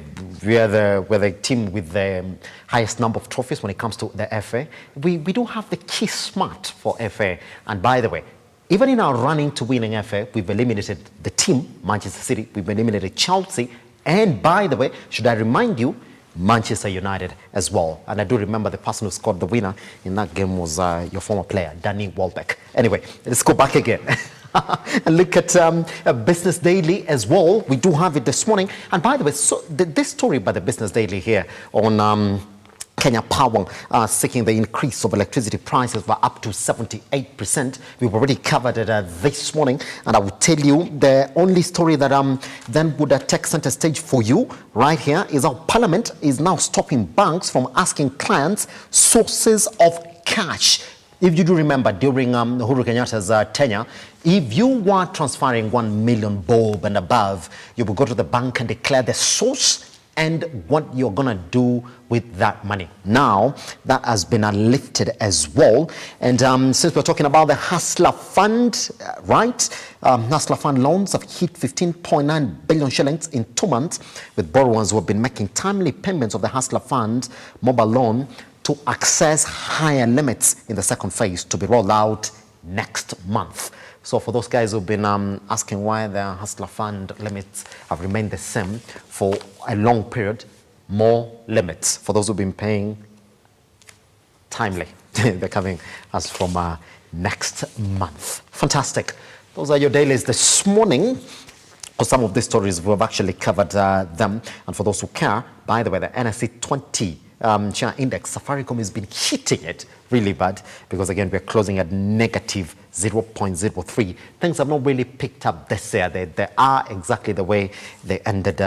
team with the highest number of trophies when it comes to the FA. We do have the key smart for FA. And by the way, even in our running to winning FA, we've eliminated the team, Manchester City, we've eliminated Chelsea, and by the way, should I remind you, Manchester United as well. And I do remember the person who scored the winner in that game was your former player, Danny Welbeck. Anyway, let's go back again. And look at Business Daily as well. We do have it this morning. And by the way, so this story by the Business Daily here on Kenya Power seeking the increase of electricity prices by up to 78%. We've already covered it this morning, and I will tell you the only story that then would take center stage for you right here is how Parliament is now stopping banks from asking clients sources of cash. If you do remember, during Uhuru Kenyatta's tenure, if you were transferring 1 million bob and above, you would go to the bank and declare the source and what you're going to do with that money. Now, that has been lifted as well. And since we're talking about the Hustler Fund, right? Hustler Fund loans have hit 15.9 billion shillings in 2 months, with borrowers who have been making timely payments of the Hustler Fund mobile loan to access higher limits in the second phase to be rolled out next month. So for those guys who've been asking why the Hustler Fund limits have remained the same for a long period, more limits for those who've been paying timely. They're coming as from next month. Fantastic. Those are your dailies this morning. For some of these stories, we've actually covered them. And for those who care, by the way, the NSE 20 share index, Safaricom has been hitting it really bad because, again, we're closing at negative 0.03. Things have not really picked up this year. They are exactly the way they ended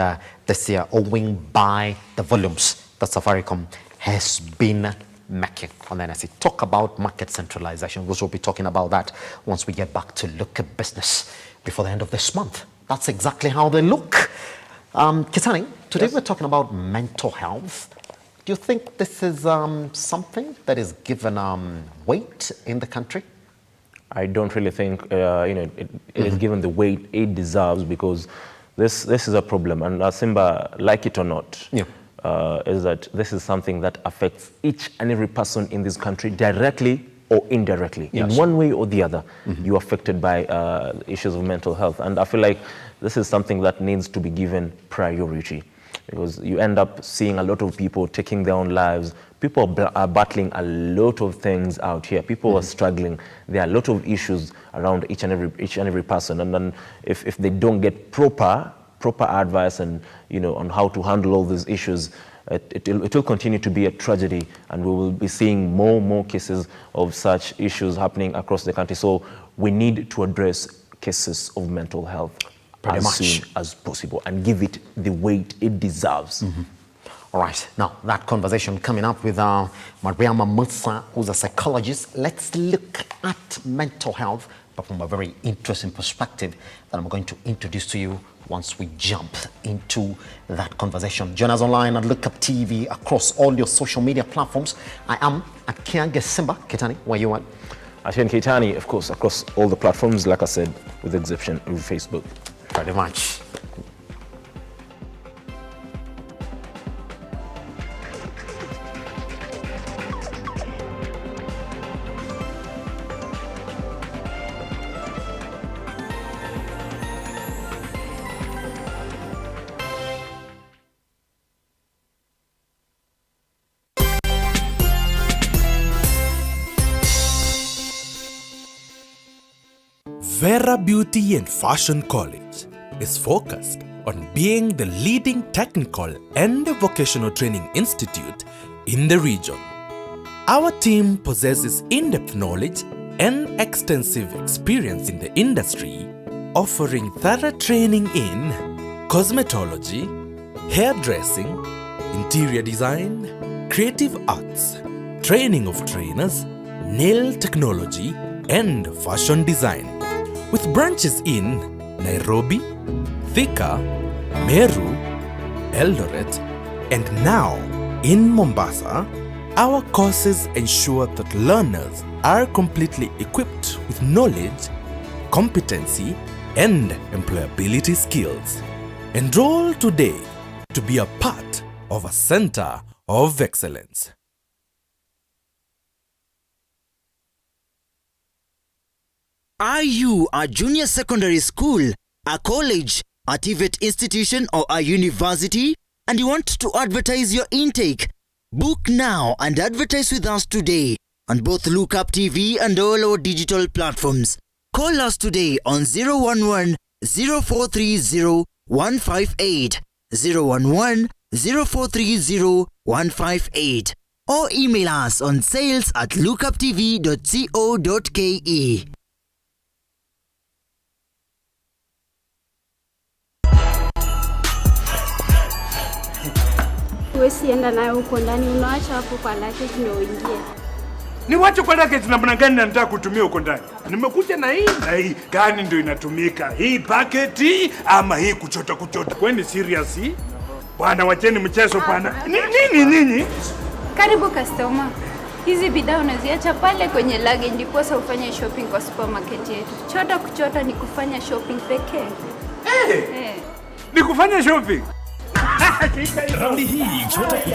this year, owing by the volumes that Safaricom has been making on the NSE. Talk about market centralization. We'll be talking about that once we get back to look at business before the end of this month. That's exactly how they look. Kitani, today we're talking about mental health. Do you think this is something that is given weight in the country? I don't really think it is given the weight it deserves, because this is a problem, and Simba, like it or not, is that this is something that affects each and every person in this country directly or indirectly. In one way or the other, you're affected by issues of mental health, and I feel like this is something that needs to be given priority, because you end up seeing a lot of people taking their own lives. People are battling a lot of things out here. People are struggling. There are a lot of issues around each and every person. And then if they don't get proper advice and on how to handle all these issues, it will continue to be a tragedy, and we will be seeing more cases of such issues happening across the country. So we need to address cases of mental health as soon as possible and give it the weight it deserves. All right, now that conversation coming up with Mariama Musa, who's a psychologist. Let's look at mental health, but from a very interesting perspective that I'm going to introduce to you once we jump into that conversation. Join us online at Lookuptv across all your social media platforms. I am at Kiage Simba. Kitani, where you at? Atian Keitani, of course, across all the platforms, like I said, with the exception of Facebook. Very much. Vera Beauty and Fashion College is focused on being the leading technical and vocational training institute in the region. Our team possesses in-depth knowledge and extensive experience in the industry, offering thorough training in cosmetology, hairdressing, interior design, creative arts, training of trainers, nail technology, and fashion design, with branches in Nairobi, Thika, Meru, Eldoret, and now in Mombasa. Our courses ensure that learners are completely equipped with knowledge, competency, and employability skills. Enroll today to be a part of a center of excellence. Are you a junior secondary school, a college, a TVET institution, or a university, and you want to advertise your intake? Book now and advertise with us today on both Lookuptv and all our digital platforms. Call us today on 011 0430 158, 011 0430 158, or email us on sales@lookuptv.co.ke. Sienda nayo huko ndani, unaacha hapo kwa luggage ndio uingie. Ni wacho kwa luggage namna gani nataka kutumia huko ndani? Nimekuja na hii gani ndio inatumika? Hii paketi ama hii kuchota? Kwani serious hii? Bwana wacheni mchezo bwana. Nini? Karibu customer. Hizi bidhaa unaziacha pale kwenye luggage ndipo sasa ufanye shopping kwa supermarket yetu. Kuchota ni kufanya shopping pekee. Ni kufanya shopping. Raundi hii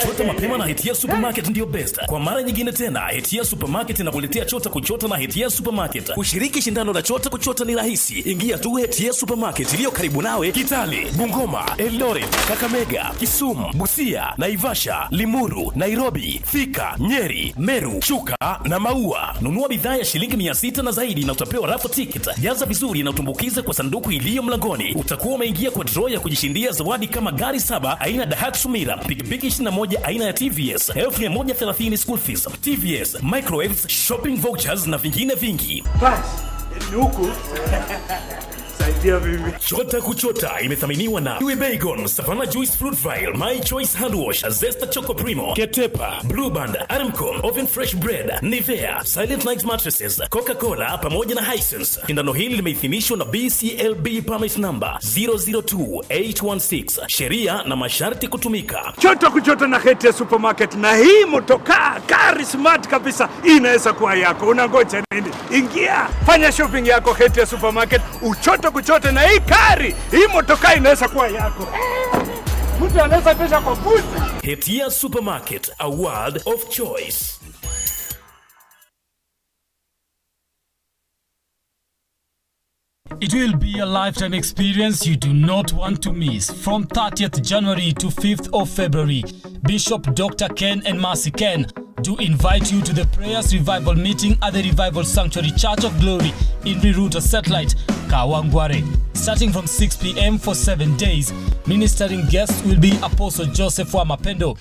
chota mapema na Hetia Supermarket ndio best. Kwa mara nyingine tena Hetia Supermarket inakuletea chota na Hetia Supermarket. Kushiriki shindano la chota ni rahisi. Ingia tu Hetia Supermarket iliyo karibu nawe Kitale, Bungoma, Eldoret, Kakamega, Kisumu, Busia, Naivasha, Limuru, Nairobi, Thika, Nyeri, Meru, Chuka na Maua. Nunua bidhaa ya shilingi 600 na zaidi na utapewa raffle ticket. Jaza vizuri na utumbukize kwa sanduku iliyo mlangoni. Utakuwa umeingia kwa draw ya kujishindia zawadi kama gari 7 aina Daihatsu Mira, pikipiki 21 aina ya TVS, 1130 school fees, TVS, microwaves, shopping vouchers na vingine vingi. Bas, ni huku. Saidia bibi. Chota imethaminiwa na Kiwi Bacon, Savannah Juice Fruit Vial, My Choice Hand Wash, Zesta Choco Primo, Ketepa, Blue Band, Aramco, Oven Fresh Bread, Nivea, Silent Night Mattresses, Coca-Cola pamoja na Hisense. Shindano hili limeidhinishwa na BCLB permit number 002816. Sheria na masharti kutumika. Chota na Hetia Supermarket, na hii motokaa gari smart kabisa inaweza kuwa yako. Unangoja nini? Ingia, fanya shopping yako Hetia Supermarket, kuchote na hii kari, hii motokaa inaweza kuwa yako. Mtu anaweza pesa kwa buti. Hetia Supermarket, a world of choice. It will be a lifetime experience you do not want to miss. From 30th January to 5th of February, Bishop Dr. Ken and Mercy Ken do invite you to the Prayers Revival meeting at the Revival Sanctuary Church of Glory in Riruta Satellite, Kawangware. Starting from 6 p.m. for 7 days, ministering guests will be Apostle Joseph wa Mapendo.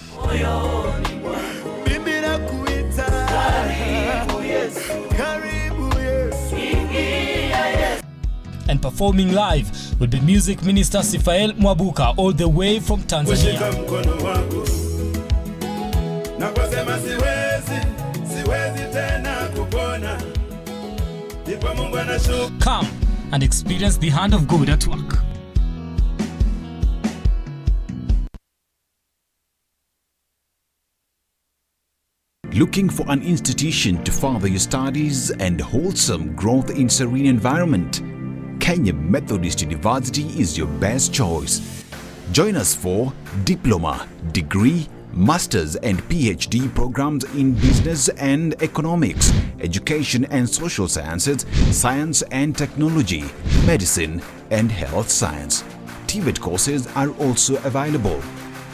And performing live will be music minister Sifael Mwabuka all the way from Tanzania. Come and experience the hand of God at work. Looking for an institution to further your studies and wholesome growth in serene environment? Kenya Methodist University is your best choice. Join us for diploma, degree, master's and PhD programs in business and economics, education and social sciences, science and technology, medicine and health science. TVET courses are also available.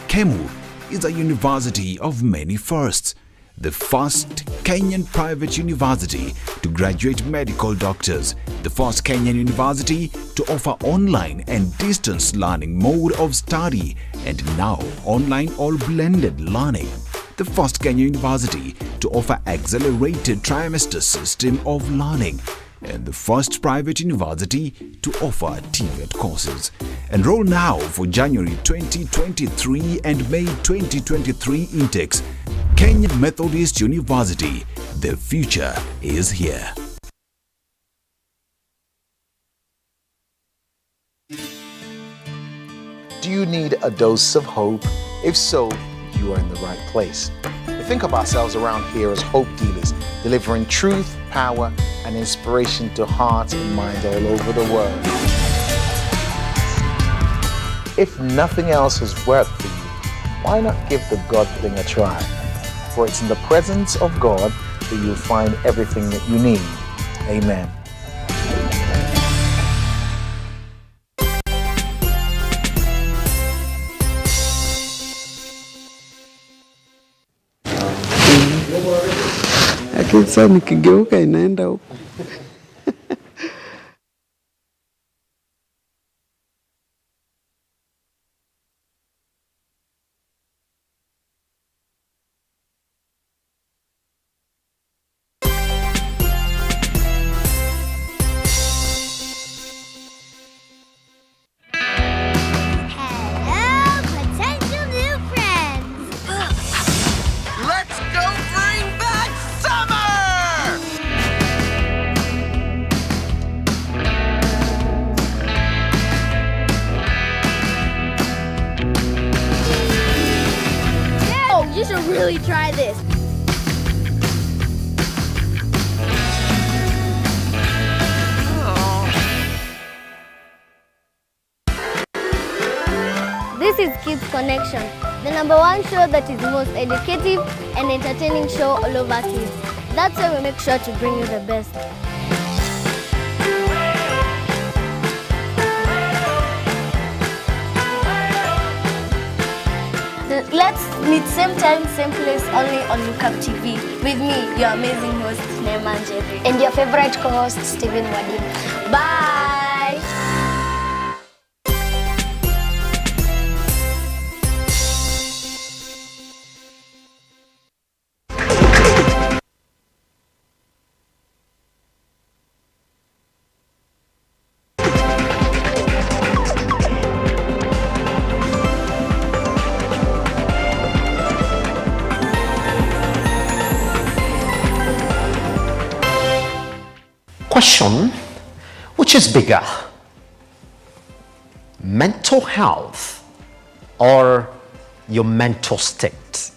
KEMU is a university of many firsts. the first Kenyan private university to graduate medical doctors, the first Kenyan university to offer online and distance learning mode of study, and now online or blended learning, the first Kenyan university to offer accelerated trimester system of learning, and the first private university to offer TVET courses. Enroll now for January 2023 and May 2023 intakes. Kenya Methodist University. The future is here. Do you need a dose of hope? If so, you are in the right place. We think of ourselves around here as hope dealers, delivering truth, power, and inspiration to hearts and minds all over the world. If nothing else has worked for you, why not give the God thing a try? For it's in the presence of God that you'll find everything that you need. Amen. Lakini sasa nikigeuka inaenda huko. You should really try this. This is Kids Connection, the #1 show that is most educative and entertaining show all over kids. That's why we make sure to bring you the best. Let's meet same time, same place, only on Lookuptv. With me, your amazing host, Neema Njeri. And your favorite co-host, Stephen Wadim. Bye! Question, which is bigger, mental health or your mental state?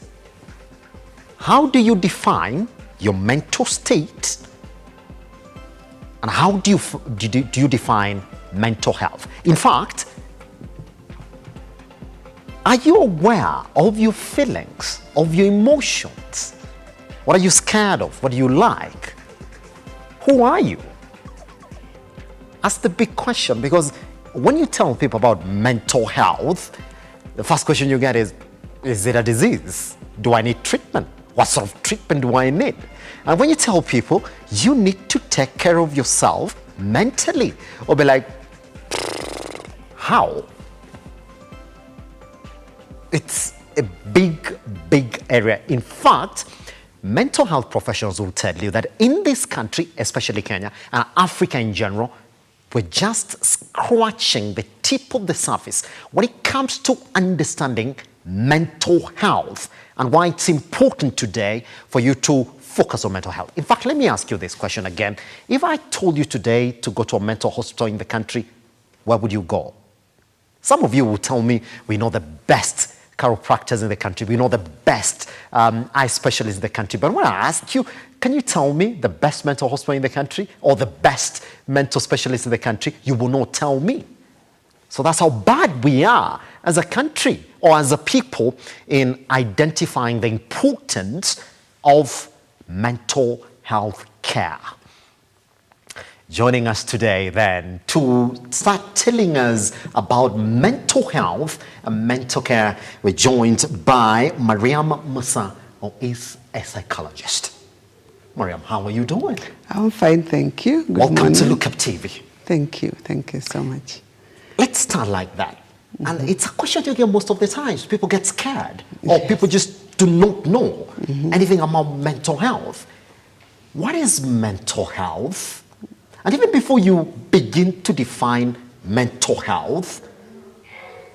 How do you define your mental state, and how do you define mental health? In fact, are you aware of your feelings, of your emotions? What are you scared of? What do you like? Who are you? That's the big question, because when you tell people about mental health, the first question you get is it a disease? Do I need treatment? What sort of treatment do I need? And when you tell people you need to take care of yourself mentally, or be like, how? It's a big area. In fact, mental health professionals will tell you that in this country, especially Kenya and Africa in general, we're just scratching the tip of the surface when it comes to understanding mental health and why it's important today for you to focus on mental health. In fact, let me ask you this question again. If I told you today to go to a mental hospital in the country, where would you go? Some of you will tell me, we know the best chiropractors in the country, we know the best eye specialists in the country. But when I ask you, can you tell me the best mental hospital in the country or the best mental specialist in the country? You will not tell me. So that's how bad we are as a country or as a people in identifying the importance of mental health care. Joining us today then to start telling us about mental health and mental care, we're joined by Mariam Musa or is a psychologist. Mariam, how are you doing? I'm fine, thank you. Good Welcome morning. to Lookuptv. Thank you so much. Let's start like that. And it's a question you get most of the times. People get scared, or people just do not know anything about mental health. What is mental health? And even before you begin to define mental health,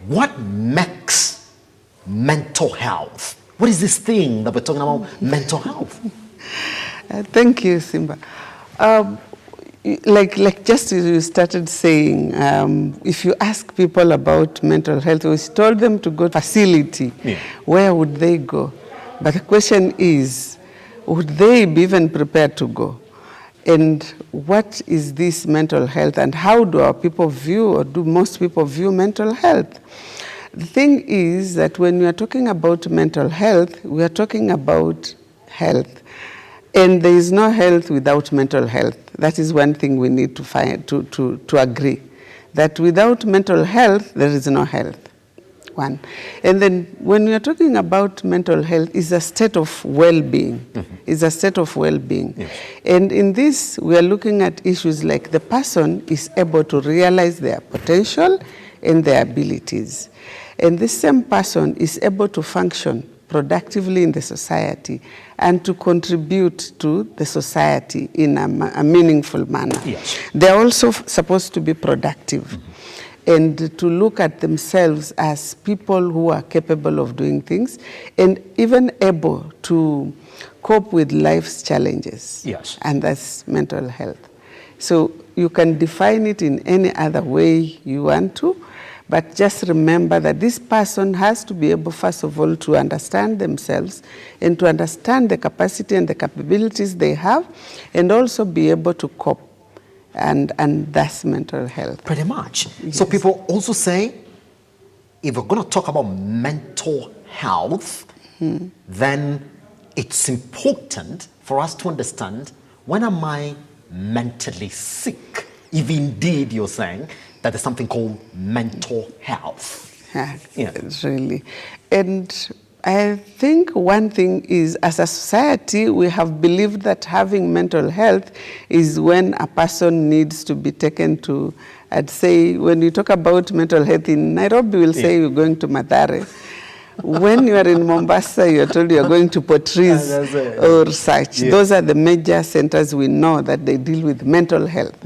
what makes mental health? What is this thing that we're talking about, mental health? Thank you, Simba. Like just as you started saying, if you ask people about mental health, we told them to go to a facility. Where would they go? But the question is, would they be even prepared to go? And what is this mental health, and how do our people view, or do most people view mental health? The thing is that when we are talking about mental health, we are talking about health. And there is no health without mental health. That is one thing we need to find, to agree. That without mental health, there is no health. One. And then when we are talking about mental health, it's a state of well-being. It's a state of well-being. Yes. And in this, we are looking at issues like the person is able to realize their potential and their abilities. And this same person is able to function productively in the society and to contribute to the society in a meaningful manner. Yes. They're also supposed to be productive and to look at themselves as people who are capable of doing things and even able to cope with life's challenges. Yes. And that's mental health. So you can define it in any other way you want to, but just remember that this person has to be able, first of all, to understand themselves and to understand the capacity and the capabilities they have, and also be able to cope. And that's mental health. Pretty much. Yes. So people also say, if we're going to talk about mental health, then it's important for us to understand, when am I mentally sick? If indeed you're saying that there's something called mental health. Yeah. Really. And I think one thing is, as a society, we have believed that having mental health is when a person needs to be taken to, I'd say, when you talk about mental health in Nairobi, we'll say you're going to Mathare. When you are in Mombasa, you're told you're going to Portrees or such. Yeah. Those are the major centers we know that they deal with mental health.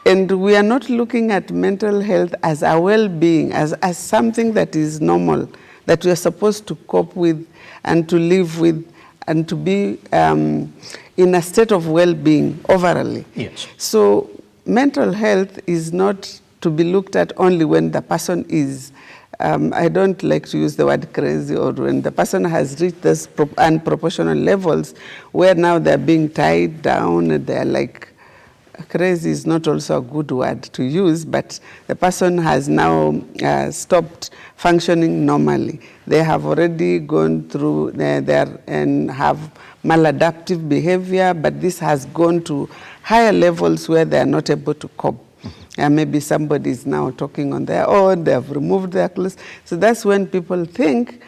And we are not looking at mental health as a well-being, as something that is normal, that we are supposed to cope with and to live with and to be in a state of well-being overall. Yes. So mental health is not to be looked at only when the person is, I don't like to use the word crazy, or when the person has reached those unproportional levels where now they're being tied down, and they're like, crazy is not also a good word to use, but the person has now stopped functioning normally. They have already gone through there and have maladaptive behavior, but this has gone to higher levels where they are not able to cope. And maybe somebody is now talking on their own, they have removed their clothes. So that's when people think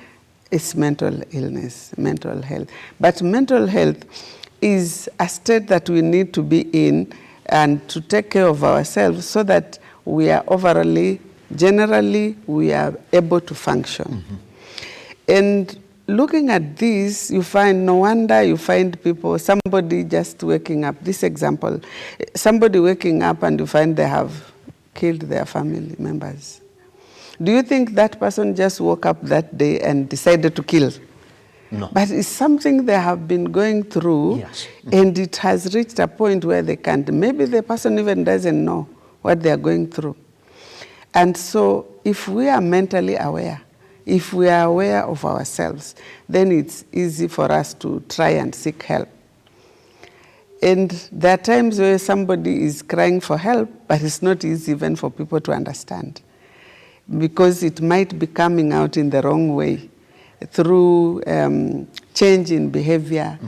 it's mental illness, mental health. But mental health is a state that we need to be in and to take care of ourselves so that we are overall, generally, we are able to function. And looking at this, you find, no wonder you find people, somebody just waking up, this example, somebody waking up and you find they have killed their family members. Do you think that person just woke up that day and decided to kill? No. But it's something they have been going through, Yes. and it has reached a point where they can't. Maybe the person even doesn't know what they are going through. And so if we are mentally aware, if we are aware of ourselves, then it's easy for us to try and seek help. And there are times where somebody is crying for help, but it's not easy even for people to understand, because it might be coming out in the wrong way, through change in behavior,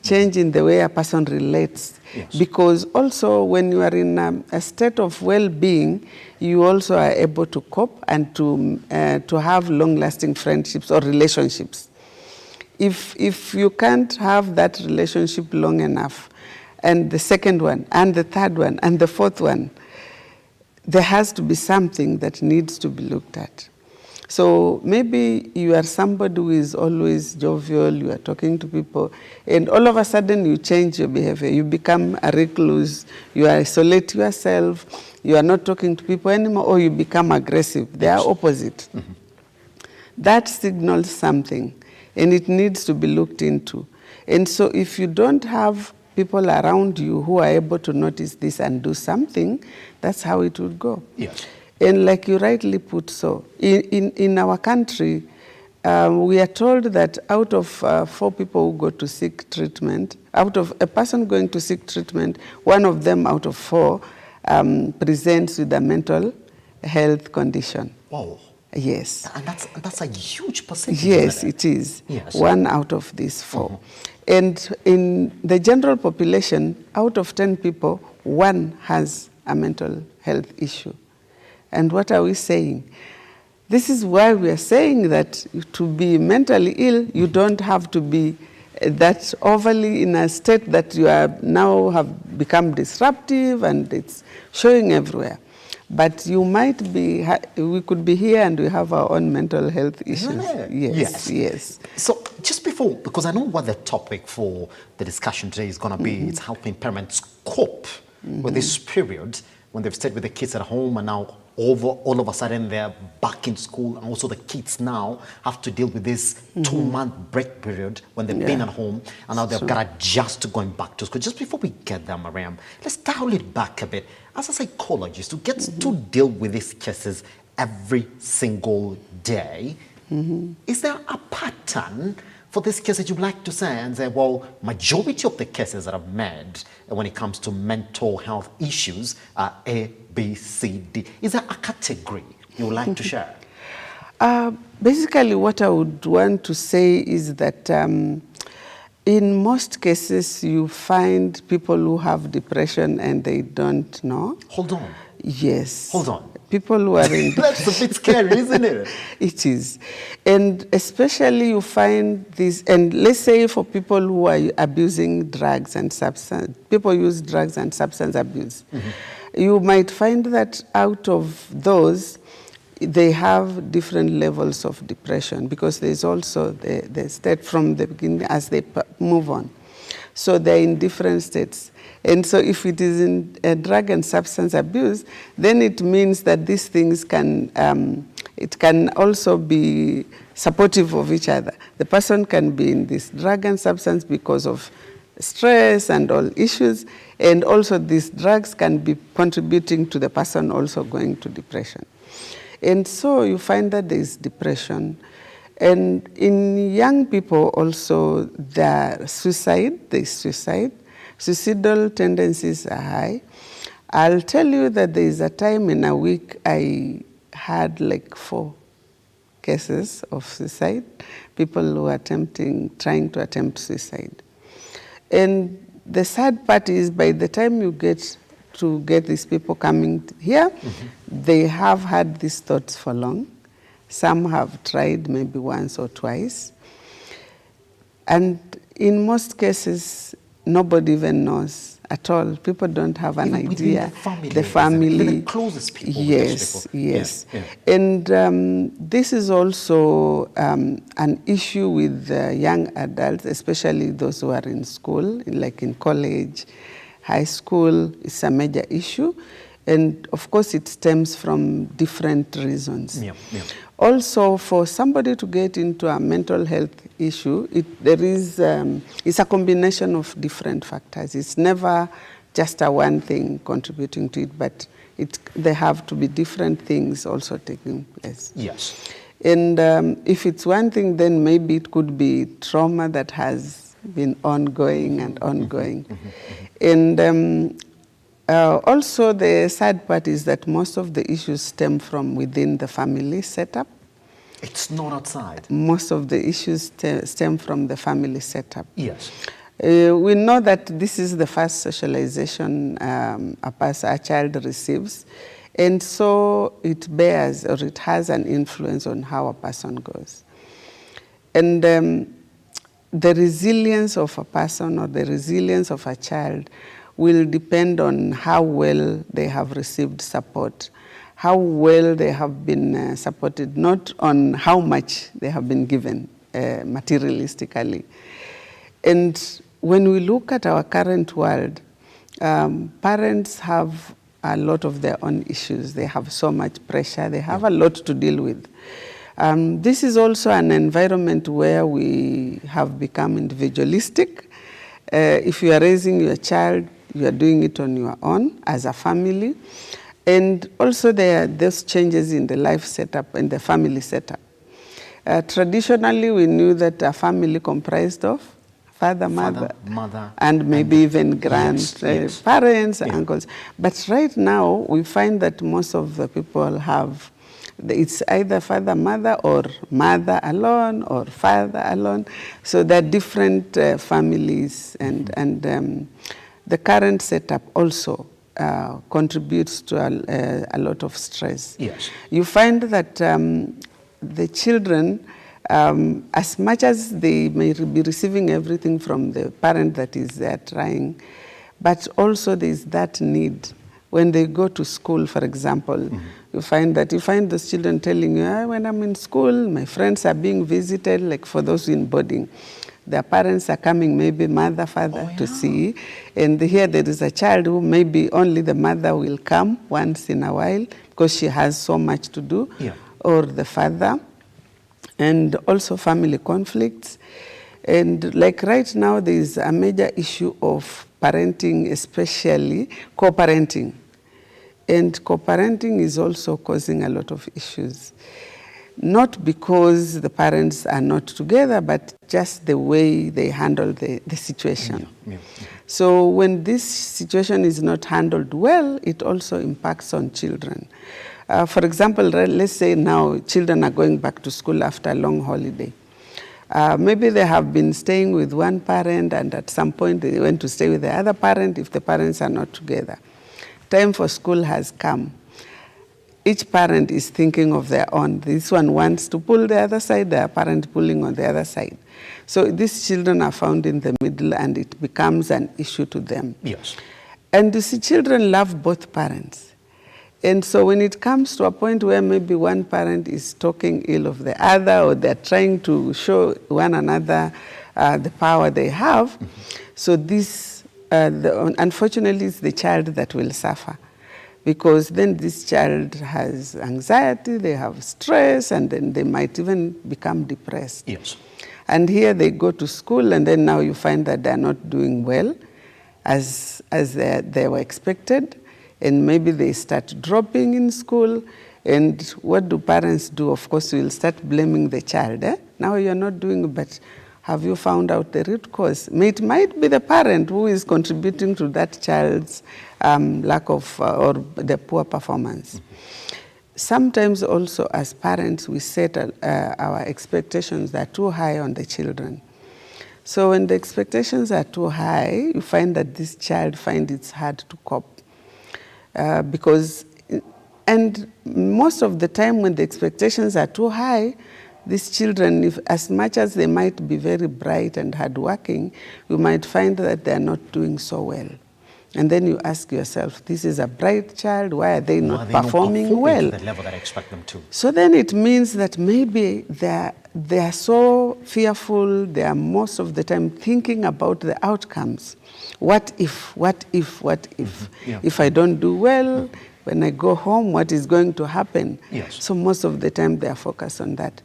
change in the way a person relates. Yes. Because also when you are in a state of well-being, you also are able to cope and to have long-lasting friendships or relationships. If you can't have that relationship long enough, and the second one, and the third one, and the fourth one, there has to be something that needs to be looked at. So maybe you are somebody who is always jovial, you are talking to people, and all of a sudden you change your behavior. You become a recluse, you isolate yourself, you are not talking to people anymore, or you become aggressive. They are opposite. Mm-hmm. That signals something, and it needs to be looked into. And so if you don't have people around you who are able to notice this and do something, that's how it would go. Yes. And like you rightly put so, in our country, we are told that out of 4 people who go to seek treatment, out of a person going to seek treatment, 1 of them out of 4 presents with a mental health condition. Wow. Yes. And that's a huge percentage. Yes, it is. Yes. 1 out of these 4. And in the general population, out of 10 people, 1 has a mental health issue. And what are we saying? This is why we are saying that to be mentally ill, you don't have to be that overly in a state that you are now have become disruptive and it's showing everywhere. But you might be, we could be here and we have our own mental health issues. Yes. So just before, because I know what the topic for the discussion today is going to be, it's helping parents cope with this period when they've stayed with the kids at home and now all of a sudden they're back in school, and also the kids now have to deal with this 2-month break period when they've been at home, and now they've got to adjust to going back to school. Just before we get there, Mariam, let's dial it back a bit. As a psychologist who gets to deal with these cases every single day, is there a pattern for these cases you'd like to say and say, well, majority of the cases that I've made when it comes to mental health issues are A, B, C, D. Is there a category you would like to share? Basically, what I would want to say is that in most cases, you find people who have depression and they don't know. Hold on. Yes. Hold on. People who are in That's a bit scary, isn't it? It is. And especially you find this, and let's say for people who are abusing drugs and substance, people use drugs and substance abuse. You might find that out of those, they have different levels of depression because there's also the state from the beginning as they move on. So they're in different states. And so if it is in drug and substance abuse, then it means that these things can, it can also be supportive of each other. The person can be in this drug and substance because of stress and all issues, and also these drugs can be contributing to the person also going to depression. And so you find that there is depression. And in young people also, there's suicide. Suicidal tendencies are high. I'll tell you that there is a time in a week I had like 4 cases of suicide, people who are trying to attempt suicide. And the sad part is by the time you get these people coming here, they have had these thoughts for long. Some have tried maybe once or twice. And in most cases, nobody even knows at all. People don't have an idea. The family. The closest people. Yes. Yeah. And this is also an issue with young adults, especially those who are in school, like in college, high school. It's a major issue. And of course, it stems from different reasons. Also, for somebody to get into a mental health issue, it's a combination of different factors. It's never just a one thing contributing to it, but there have to be different things also taking place. Yes. And if it's one thing, then maybe it could be trauma that has been ongoing and ongoing. And also, the sad part is that most of the issues stem from within the family setup. It's not outside. Most of the issues stem from the family setup. Yes. We know that this is the first socialization a child receives, and so it bears or it has an influence on how a person goes. And the resilience of a person or the resilience of a child will depend on how well they have received support, how well they have been supported, not on how much they have been given materialistically. And when we look at our current world, parents have a lot of their own issues. They have so much pressure. They have a lot to deal with. This is also an environment where we have become individualistic. If you are raising your child, you are doing it on your own as a family. And also there are those changes in the life setup and the family setup. Traditionally, we knew that a family comprised of father, mother, and maybe even grandparents, uncles. But right now, we find that most of the people have, it's either father, mother, or mother alone, or father alone. So there are different families, and the current setup also contributes to a lot of stress. Yes. You find that the children, as much as they may be receiving everything from the parent that is there trying, but also there is that need. When they go to school, for example, you find those children telling you, when I'm in school, my friends are being visited, like for those in boarding. Their parents are coming, maybe mother, father, to see. And here there is a child who maybe only the mother will come once in a while because she has so much to do, or the father. And also family conflicts. And like right now, there is a major issue of parenting, especially co-parenting. And co-parenting is also causing a lot of issues. Not because the parents are not together, but just the way they handle the situation. So when this situation is not handled well, it also impacts on children. For example, let's say now children are going back to school after a long holiday. Maybe they have been staying with one parent, and at some point they went to stay with the other parent if the parents are not together. Time for school has come. Each parent is thinking of their own. This one wants to pull the other side, the parent pulling on the other side. So these children are found in the middle, and it becomes an issue to them. Yes. And you see, children love both parents. And so when it comes to a point where maybe one parent is talking ill of the other, or they're trying to show one another the power they have, so this, unfortunately, it's the child that will suffer. Because then this child has anxiety, they have stress, and then they might even become depressed. Yes. And here they go to school, and then now you find that they're not doing well as they were expected. And maybe they start dropping in school. And what do parents do? Of course, we'll start blaming the child. Now you're not doing, but have you found out the root cause? It might be the parent who is contributing to that child's lack of, or the poor performance. Sometimes also as parents, we set our expectations that are too high on the children. So when the expectations are too high, you find that this child finds it hard to cope. And most of the time when the expectations are too high, these children, as much as they might be very bright and hardworking, you might find that they're not doing so well. And then you ask yourself, this is a bright child, why are they not performing well? To the level that I expect them to. So then it means that maybe they are so fearful, they are most of the time thinking about the outcomes. What if? If I don't do well, when I go home, what is going to happen? Yes. So most of the time they are focused on that.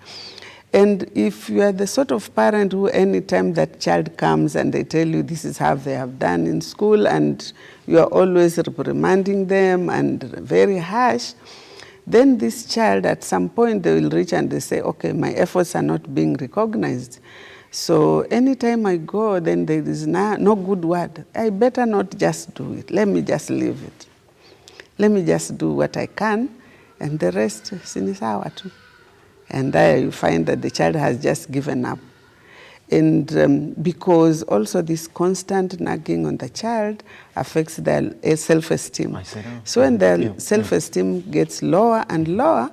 And if you are the sort of parent who anytime that child comes and they tell you this is how they have done in school, and you are always reprimanding them and very harsh, then this child at some point they will reach and they say, okay, my efforts are not being recognized. So anytime I go, then there is no good word. I better not just do it. Let me just leave it. Let me just do what I can, and the rest is our too. And there you find that the child has just given up. And because also this constant nagging on the child affects their self-esteem. So when their self-esteem gets lower and lower,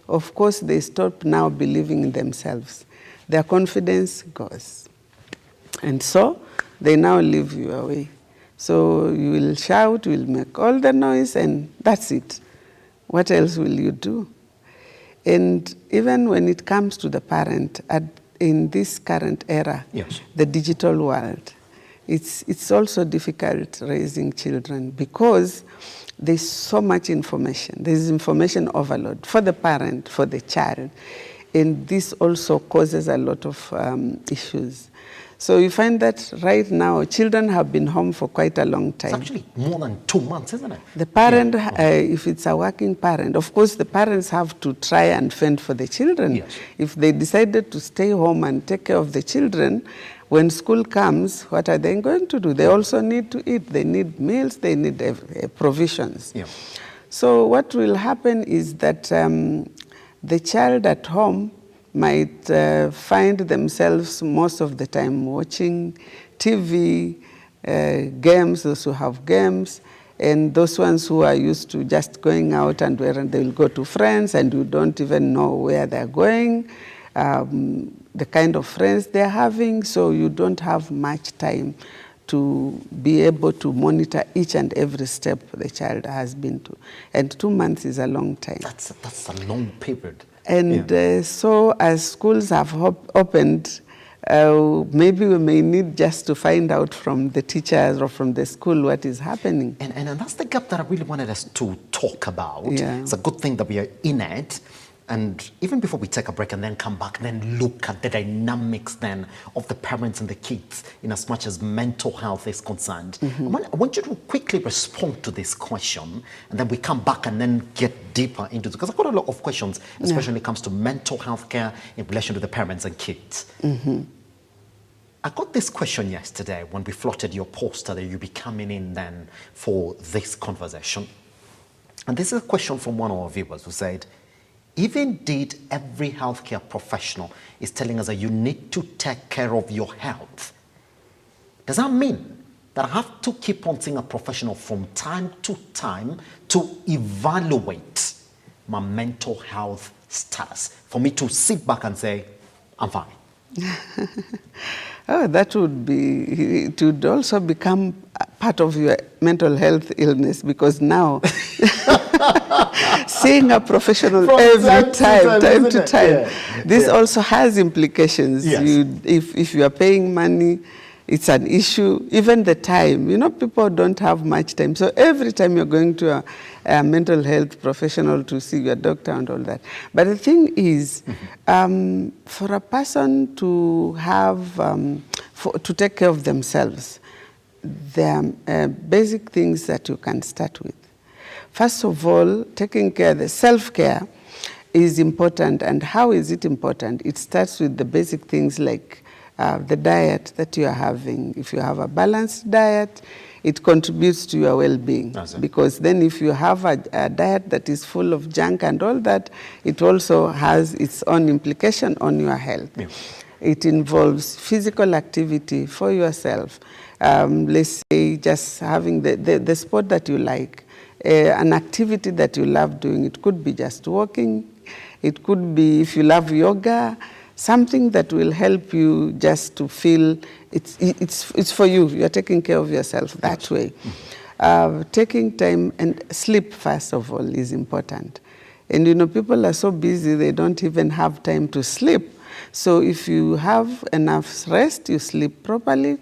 of course they stop now believing in themselves. Their confidence goes. And so they now leave you away. So you will shout, you will make all the noise, and that's it. What else will you do? And even when it comes to the parent, in this current era, yes, the digital world, it's also difficult raising children because there's so much information. There's information overload for the parent, for the child. And this also causes a lot of issues. So you find that right now, children have been home for quite a long time. It's actually more than 2 months, isn't it? The parent, if it's a working parent, of course the parents have to try and fend for the children. Yes. If they decided to stay home and take care of the children, when school comes, what are they going to do? They also need to eat. They need meals, they need provisions. Yeah. So what will happen is that the child at home might find themselves most of the time watching TV, games, those who have games, and those ones who are used to just going out and where they will go to friends and you don't even know where they're going, the kind of friends they're having, so you don't have much time to be able to monitor each and every step the child has been to. And 2 months is a long time. That's a long period. And so as schools have opened, maybe we may need just to find out from the teachers or from the school what is happening. And that's the gap that I really wanted us to talk about. Yeah. It's a good thing that we are in it. And even before we take a break and then come back, then look at the dynamics then of the parents and the kids in as much as mental health is concerned. Mm-hmm. I want you to quickly respond to this question, and then we come back and then get deeper into it. Because I've got a lot of questions, especially when it comes to mental health care in relation to the parents and kids. Mm-hmm. I got this question yesterday when we floated your poster that you'll be coming in then for this conversation. And this is a question from one of our viewers who said, if indeed every healthcare professional is telling us that you need to take care of your health, does that mean that I have to keep on seeing a professional from time to time to evaluate my mental health status, for me to sit back and say, I'm fine? Oh, that would be, it would also become part of your mental health illness, because now seeing a professional from every time to time, this also has implications. Yes. If you are paying money, it's an issue. Even the time, people don't have much time. So every time you're going to a mental health professional to see your doctor and all that. But the thing is, for a person to have, to take care of themselves, there are basic things that you can start with. First of all, taking care, the self-care is important. And how is it important? It starts with the basic things like the diet that you are having. If you have a balanced diet, it contributes to your well-being. Because then if you have a diet that is full of junk and all that, it also has its own implication on your health. Yeah. It involves physical activity for yourself. Let's say just having the sport that you like, an activity that you love doing. It could be just walking. It could be, if you love yoga, something that will help you just to feel it's for you. You're taking care of yourself that way. Taking time and sleep, first of all, is important. And people are so busy, they don't even have time to sleep. So if you have enough rest, you sleep properly,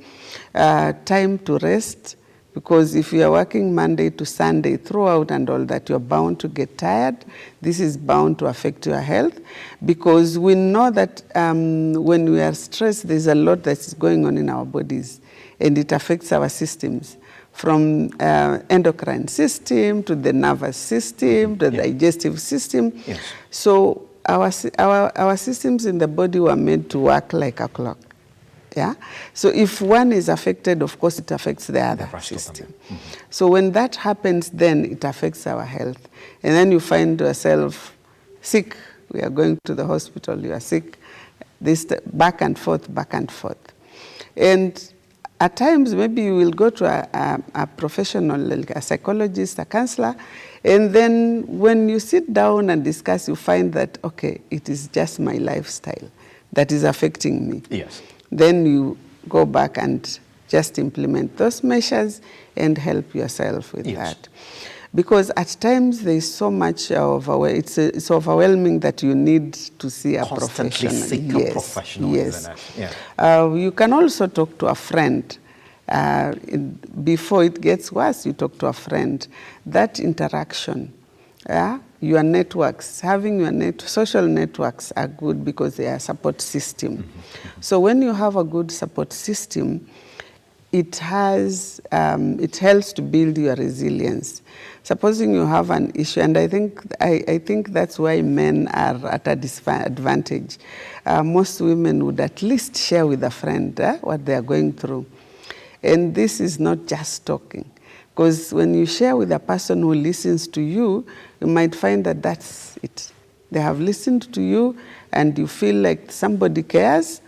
time to rest, because if you are working Monday to Sunday throughout and all that, you're bound to get tired. This is bound to affect your health, because we know that when we are stressed, there's a lot that's going on in our bodies, and it affects our systems, from endocrine system to the nervous system to the digestive system. Yes. So our systems in the body were made to work like a clock. Yeah? So if one is affected, of course, it affects the other system. Mm-hmm. So when that happens, then it affects our health. And then you find yourself sick. We are going to the hospital, you are sick. This back and forth, back and forth. And at times, maybe you will go to a professional, like a psychologist, a counselor, and then when you sit down and discuss, you find that, okay, it is just my lifestyle that is affecting me. Yes. Then you go back and just implement those measures and help yourself with that. Because at times there is so much it's overwhelming that you need to see a Constantly professional. seek a professional, isn't it? You can also talk to a friend. Before it gets worse, you talk to a friend. That interaction, your networks, having your social networks are good because they are a support system. So when you have a good support system, it helps to build your resilience. Supposing you have an issue, and I think that's why men are at a disadvantage. Most women would at least share with a friend what they are going through. And this is not just talking. Because when you share with a person who listens to you, you might find that that's it. They have listened to you and you feel like somebody cares,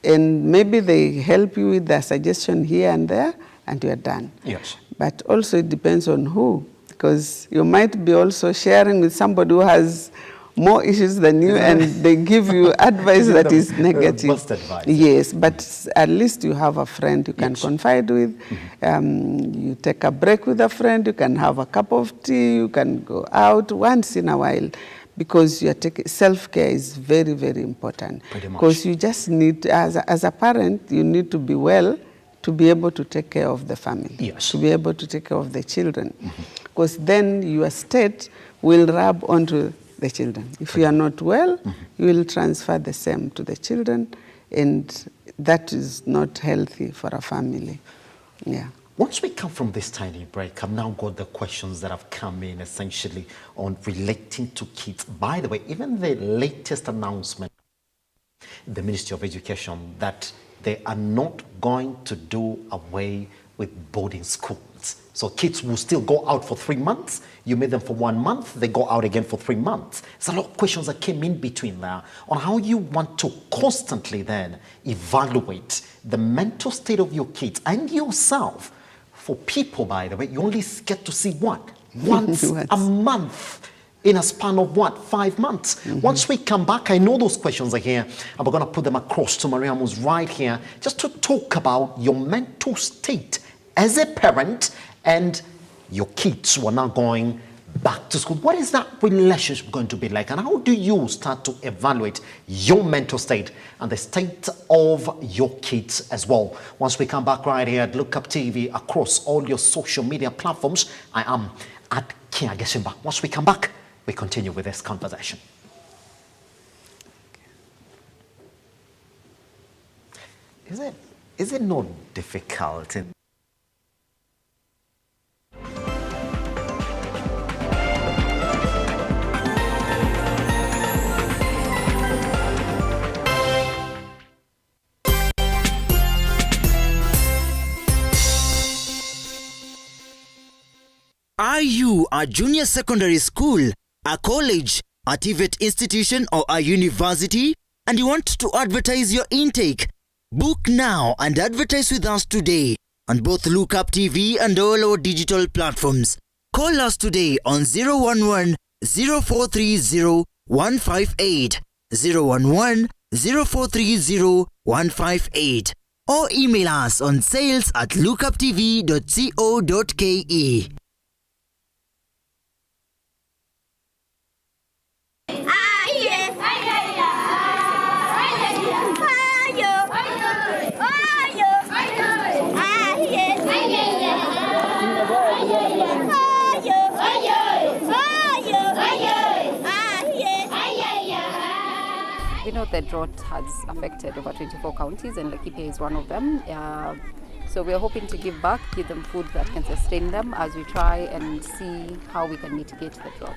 and maybe they help you with their suggestion here and there, and you're done. Yes. But also it depends on who, because you might be also sharing with somebody who has more issues than you, and they give you advice that is negative. Best advice. Yes, but at least you have a friend you can confide with. You take a break with a friend, you can have a cup of tea, you can go out once in a while, because self-care is very, very important. Because you just need, as a parent, you need to be well to be able to take care of the family, to be able to take care of the children. Because then your state will rub onto the children. If you are not well, you will transfer the same to the children, and that is not healthy for a family. Yeah. Once we come from this tiny break, I've now got the questions that have come in essentially on relating to kids. By the way, even the latest announcement, the Ministry of Education, that they are not going to do away with boarding schools. So kids will still go out for 3 months. You made them for 1 month, they go out again for 3 months. There's a lot of questions that came in between there on how you want to constantly then evaluate the mental state of your kids and yourself. For people, by the way, you only get to see what? Once a month in a span of what? 5 months. Once we come back, I know those questions are here, and we're going to put them across to Maria, who's right here, just to talk about your mental state as a parent and your kids who are now going back to school. What is that relationship going to be like, and how do you start to evaluate your mental state and the state of your kids as well? Once we come back right here at Lookuptv across all your social media platforms, I am at Kiage Simba. Once we come back, we continue with this conversation. Is it not difficult in Are you a junior secondary school, a college, a TVET institution or a university, and you want to advertise your intake? Book now and advertise with us today on both Lookuptv and all our digital platforms. Call us today on 011 0430 158, 011 0430 158, or email us on sales@lookuptv.co.ke. We know the drought has affected over 24 counties, and Lookuptv is one of them. So we are hoping to give back, give them food that can sustain them as we try and see how we can mitigate the drought.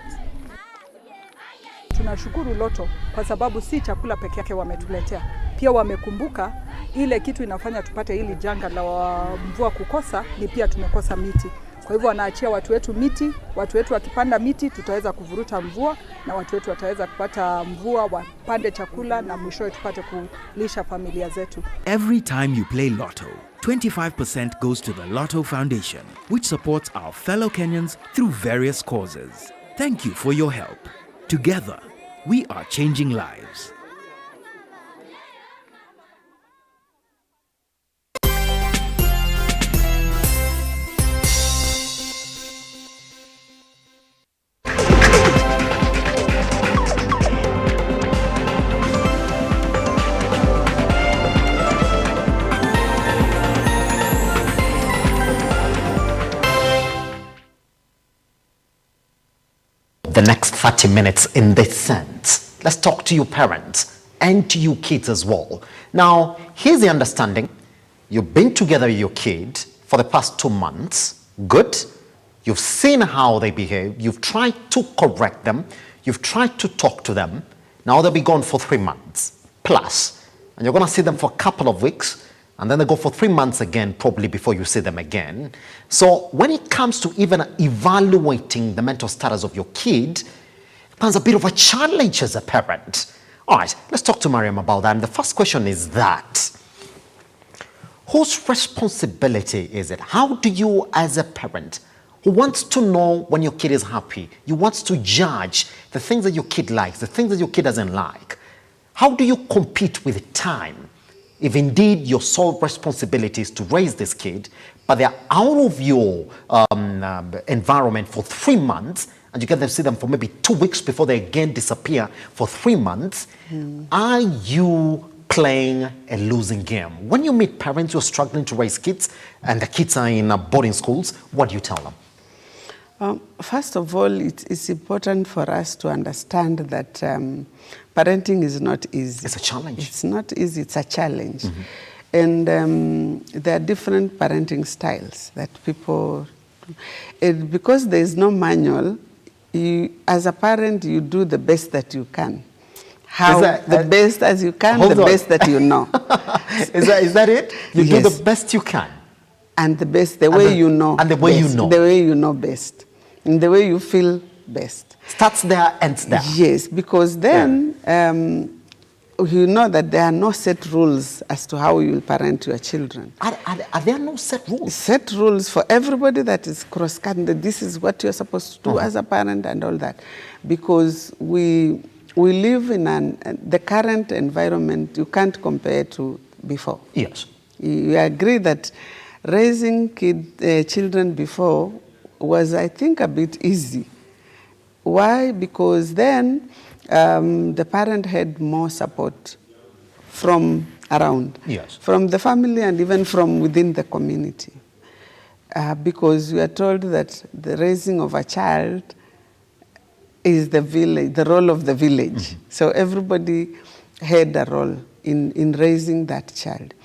Tunashukuru Loto kwa sababu si chakula peke yake wametuletea. Pia wamekumbuka ile kitu inafanya tupate hili janga la mvua kukosa, ni pia tumekosa miti. Kwa hivyo wanaachia watu wetu miti, watu wetu wakipanda miti tutaweza kuvuruta mvua, na watu wetu wataweza kupata mvua, wapande chakula, na mwishowe tupate kulisha familia zetu. Every time you play Lotto, 25% goes to the Lotto Foundation, which supports our fellow Kenyans through various causes. Thank you for your help. Together, we are changing lives. the next 30 minutes in this sense. Let's talk to you parents and to you kids as well. Now, here's the understanding. You've been together with your kid for the past 2 months. Good. You've seen how they behave. You've tried to correct them. You've tried to talk to them. Now they'll be gone for 3 months plus. And you're going to see them for a couple of weeks. And then they go for 3 months again, probably before you see them again. So when it comes to even evaluating the mental status of your kid, it becomes a bit of a challenge as a parent. All right, let's talk to Mariam about that. And the first question is that, whose responsibility is it? How do you, as a parent, who wants to know when your kid is happy, you want to judge the things that your kid likes, the things that your kid doesn't like, how do you compete with time? If indeed your sole responsibility is to raise this kid, but they're out of your environment for 3 months, and you get to see them for maybe 2 weeks before they again disappear for 3 months, are you playing a losing game? When you meet parents who are struggling to raise kids, and the kids are in boarding schools, what do you tell them? First of all, it's important for us to understand that parenting is not easy. It's a challenge. It's not easy, it's a challenge. And there are different parenting styles that people, because there is no manual, as a parent, you do the best that you can. The best as you can, the best that you know. Is that it? You do the best you can? And the best, the way you know. And the way you know. The way you know best. In the way you feel best. Starts there, ends there. Yes, because then you know that there are no set rules as to how you will parent your children. Are there no set rules? Set rules for everybody that is cross-cutting, that this is what you're supposed to do as a parent and all that. Because we live in the current environment, you can't compare to before. Yes. You agree that raising children before was, I think, a bit easy. Why? Because then the parent had more support from around, from the family and even from within the community. Because we are told that the raising of a child is the village, the role of the village. So everybody had a role in raising that child.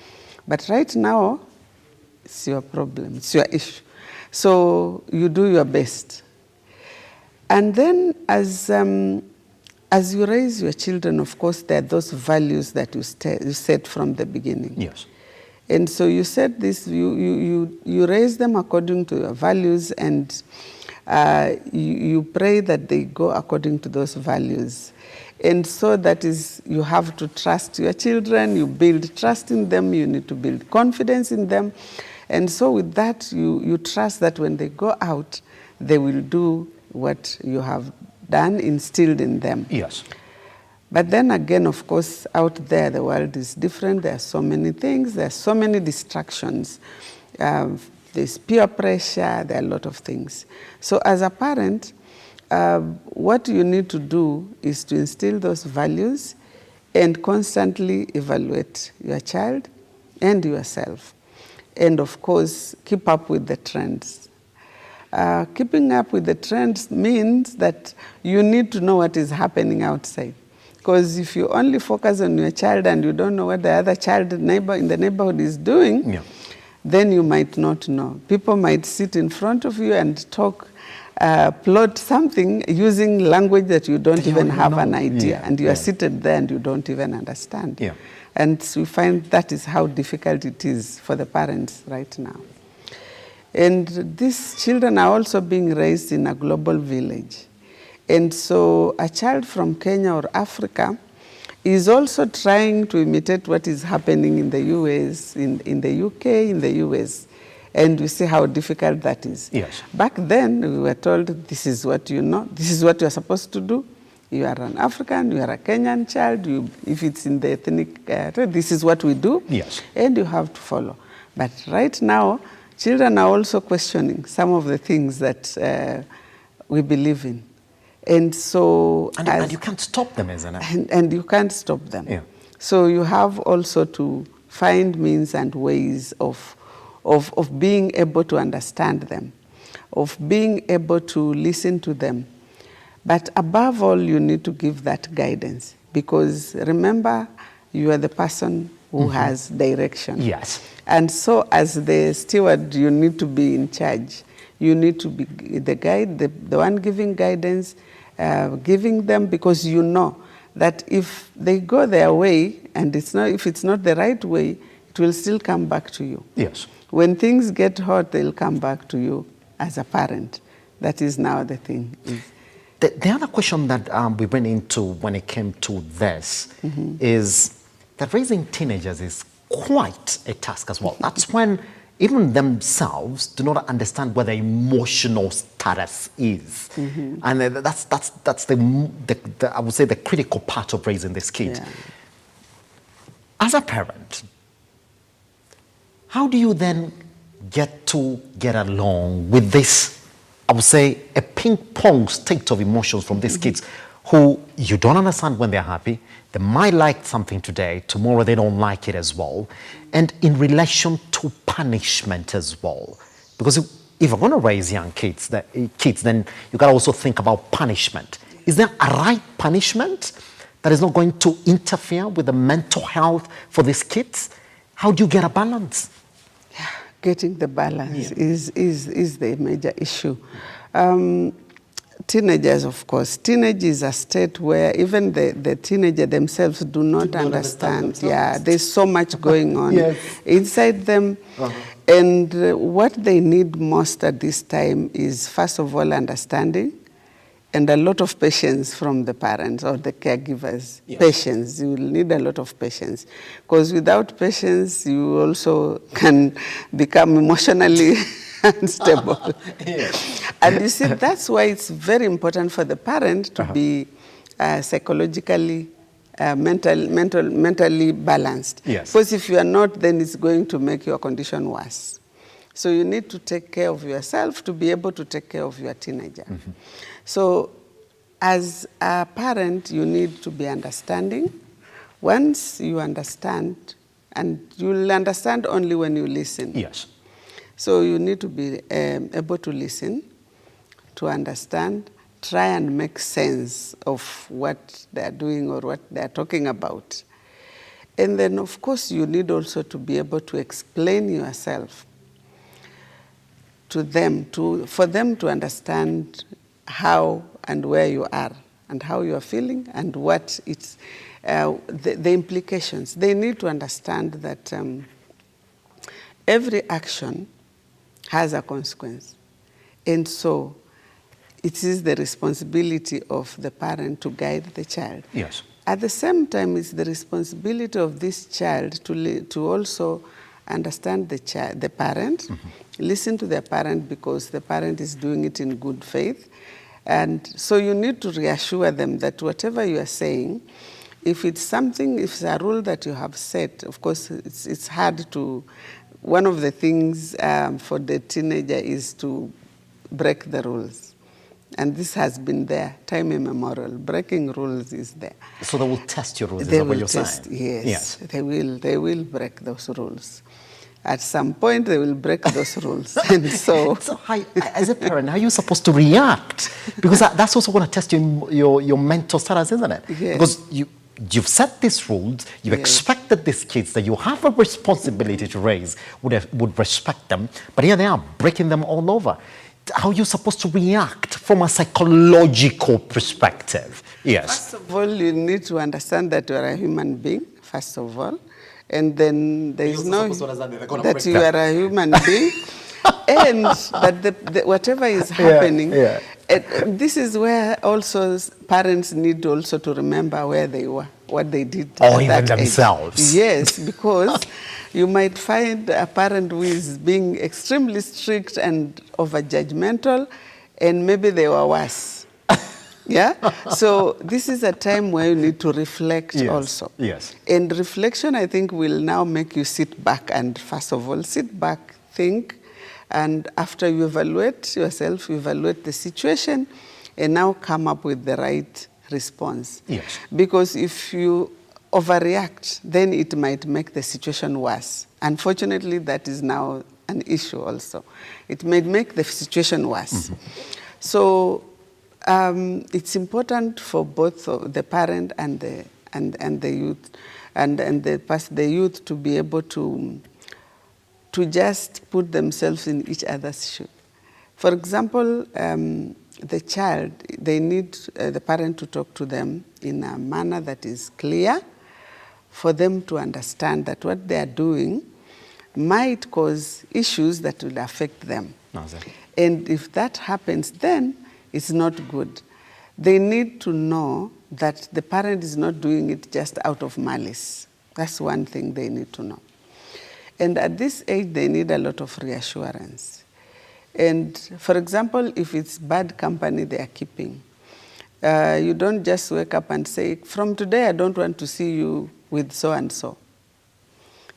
But right now, it's your problem, it's your issue. So you do your best. And then as you raise your children, of course, there are those values that you set from the beginning. Yes. And so you said this, you raise them according to your values, and you pray that they go according to those values. And so that is, you have to trust your children, you build trust in them, you need to build confidence in them. And so with that, you trust that when they go out, they will do what you have done, instilled in them. Yes. But then again, of course, out there, the world is different. There are so many things. There are so many distractions. There's peer pressure. There are a lot of things. So as a parent, what you need to do is to instill those values and constantly evaluate your child and yourself. And of course, keep up with the trends. Keeping up with the trends means that you need to know what is happening outside. Because if you only focus on your child and you don't know what the other child in the neighborhood is doing, then you might not know. People might sit in front of you and talk, plot something using language that you don't even have an idea. And you are seated there and you don't even understand. And we find that is how difficult it is for the parents right now. And these children are also being raised in a global village. And so a child from Kenya or Africa is also trying to imitate what is happening in the US, in the UK, in the US. And we see how difficult that is. Yes. Back then, we were told, this is what you know, this is what you're supposed to do. You are an African, you are a Kenyan child, if it's in the ethnic, this is what we do. Yes. And you have to follow. But right now, children are also questioning some of the things that we believe in. And so... And you can't stop them, isn't it? And you can't stop them. Yeah. So you have also to find means and ways of being able to understand them, of being able to listen to them. But above all, you need to give that guidance, because remember, you are the person who has direction. Yes. And so as the steward, you need to be in charge. You need to be the guide, the one giving guidance, giving them, because you know that if they go their way and if it's not the right way, it will still come back to you. Yes. When things get hot, they'll come back to you as a parent. That is now the thing. The other question that we went into when it came to this is that raising teenagers is quite a task as well. That's when even themselves do not understand what their emotional status is. And that's the I would say, the critical part of raising this kid. Yeah. As a parent, how do you then get along with this, I would say, a ping-pong state of emotions from these kids who you don't understand when they're happy? They might like something today, tomorrow they don't like it as well. And in relation to punishment as well. Because if you're going to raise young kids, then you got to also think about punishment. Is there a right punishment that is not going to interfere with the mental health for these kids? How do you get a balance? Yeah, getting the balance is the major issue. Teenagers, of course. Teenage is a state where even the teenager themselves do not understand. Yeah, there's so much going on inside them. And what they need most at this time is, first of all, understanding and a lot of patience from the parents or the caregivers. Patience. You will need a lot of patience. Because without patience, you also can become emotionally unstable. And you see, that's why it's very important for the parent to be psychologically, mentally balanced. Because if you are not, then it's going to make your condition worse. So you need to take care of yourself to be able to take care of your teenager. So as a parent, you need to be understanding. Once you understand, and you'll understand only when you listen. Yes. So you need to be able to listen, to understand, try and make sense of what they're doing or what they're talking about. And then, of course, you need also to be able to explain yourself to them, for them to understand how and where you are and how you are feeling and what it's, the implications. They need to understand that every action has a consequence. And so it is the responsibility of the parent to guide the child. Yes. At the same time, it's the responsibility of this child to also understand the parent, listen to their parent, because the parent is doing it in good faith. And so you need to reassure them that whatever you are saying, if it's a rule that you have set, of course, it's hard to. One of the things for the teenager is to break the rules. And this has been there, time immemorial. Breaking rules is there. So they will test your rules, is they that what will you're test, saying? Yes, they will break those rules. At some point, they will break those rules. And so as a parent, how are you supposed to react? Because that's also going to test your mental status, isn't it? Yes. Because you've set these rules, you've expected these kids that you have a responsibility to raise, would respect them, but here they are breaking them all over. How are you supposed to react from a psychological perspective? Yes. First of all, you need to understand that you are a human being, first of all, and then there is no that you are a human being, and that whatever is happening. This is where also parents need also to remember where they were, what they did. Or even themselves. Yes, because you might find a parent who is being extremely strict and over-judgmental, and maybe they were worse. Yeah? So this is a time where you need to reflect also. Yes. And reflection, I think, will now make you sit back and, first of all, sit back, think, and after you evaluate yourself, you evaluate the situation, and now come up with the right response. Yes. Because if you overreact, then it might make the situation worse. Unfortunately, that is now an issue also. It may make the situation worse. So It's important for both the parent and the youth, and the youth to be able to just put themselves in each other's shoe. For example, the child, they need the parent to talk to them in a manner that is clear, for them to understand that what they are doing might cause issues that will affect them. Exactly. And if that happens, then it's not good. They need to know that the parent is not doing it just out of malice. That's one thing they need to know. And at this age, they need a lot of reassurance. And for example, if it's bad company they are keeping, you don't just wake up and say, from today I don't want to see you with so-and-so.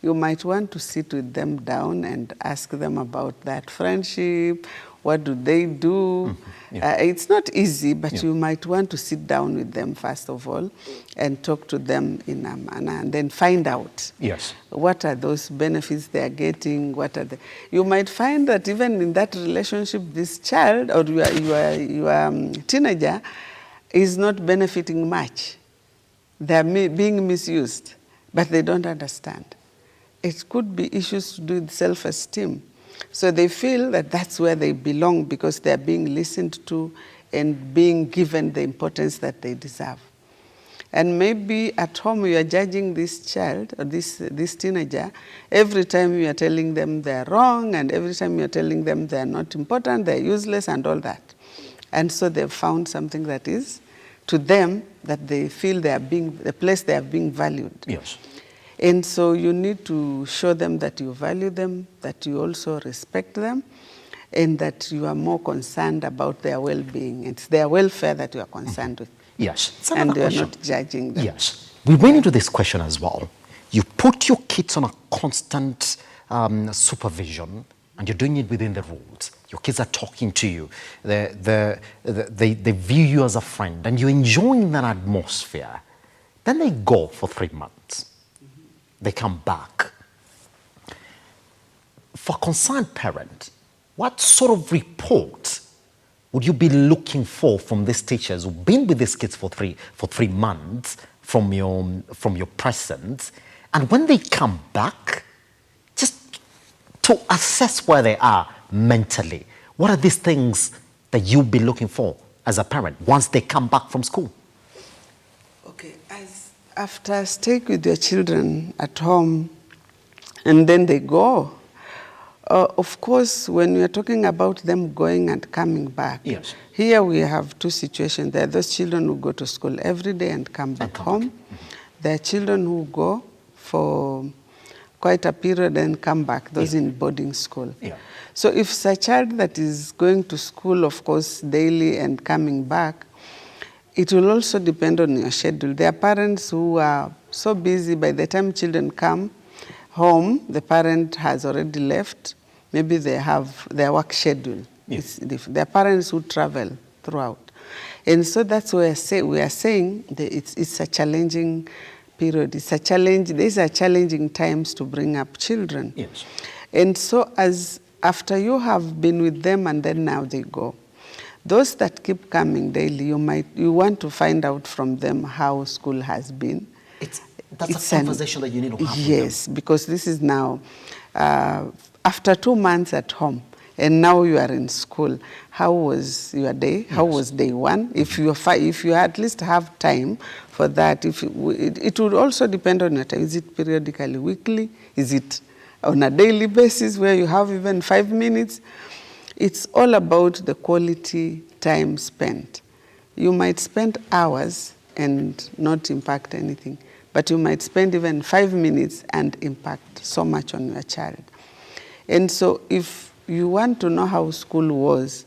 You might want to sit with them down and ask them about that friendship. What do they do? It's not easy, but you might want to sit down with them first of all and talk to them in a manner, and then find out what are those benefits they are getting. What are you might find that even in that relationship, this child or your teenager is not benefiting much. They are being misused, but they don't understand. It could be issues to do with self-esteem. So they feel that that's where they belong because they're being listened to and being given the importance that they deserve. And maybe at home you are judging this child or this teenager every time you are telling them they're wrong, and every time you are telling them they're not important, they're useless and all that. And so they've found something that is, to them, that they feel they are being, the place they are being valued. Yes. And so you need to show them that you value them, that you also respect them, and that you are more concerned about their well-being. It's their welfare that you are concerned with. Yes. And you are not judging them. Yes. We went into this question as well. You put your kids on a constant supervision, and you're doing it within the rules. Your kids are talking to you. They view you as a friend, and you're enjoying that atmosphere. Then they go for 3 months. They come back. For a concerned parent, what sort of report would you be looking for from these teachers who've been with these kids for three months from your presence, and when they come back, just to assess where they are mentally? What are these things that you'll be looking for as a parent once they come back from school? Okay, after staying with your children at home and then they go, of course, when we are talking about them going and coming back, here we have two situations. There are those children who go to school every day and come back home. There are children who go for quite a period and come back, those in boarding school. So if it's a child that is going to school, of course, daily and coming back, it will also depend on your schedule. There are parents who are so busy, by the time children come home, the parent has already left. Maybe they have their work schedule. There are parents who travel throughout. And so that's why we are saying that it's a challenging period. It's a challenge. These are challenging times to bring up children. And so after you have been with them and then now they go, those that keep coming daily, you want to find out from them how school has been. That's a conversation that you need to have with them. Yes, because this is now, after 2 months at home, and now you are in school. How was your day? How was day one? If you at least have time for that, it would also depend on your time. Is it periodically, weekly? Is it on a daily basis where you have even 5 minutes? It's all about the quality time spent. You might spend hours and not impact anything, but you might spend even 5 minutes and impact so much on your child. And so if you want to know how school was,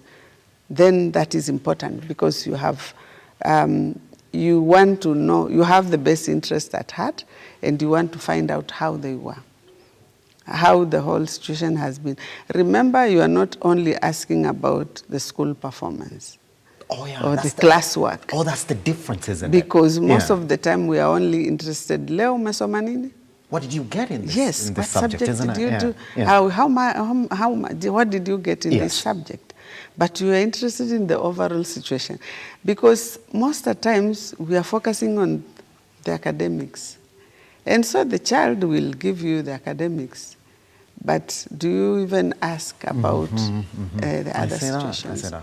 then that is important, because you have, you want to know, you have the best interest at heart, and you want to find out how they were, how the whole situation has been. Remember, you are not only asking about the school performance or the classwork. Oh, that's the difference, isn't it? Because most of the time we are only interested, leo umesoma nini? What did you get in this, yes, in this what subject isn't did you it? do? How much, what did you get in this subject? but you are interested in the overall situation. Because most of the times we are focusing on the academics. And so the child will give you the academics. But do you even ask about the other situations?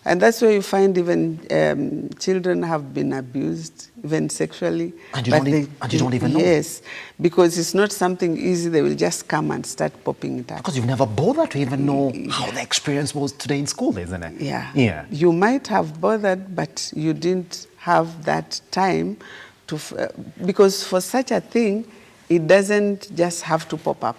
And that's where you find even children have been abused, even sexually. And you don't even know? Yes, because it's not something easy. They will just come and start popping it up. Because you've never bothered to even know how the experience was today in school, isn't it? Yeah. You might have bothered, but you didn't have that time to... because for such a thing, it doesn't just have to pop up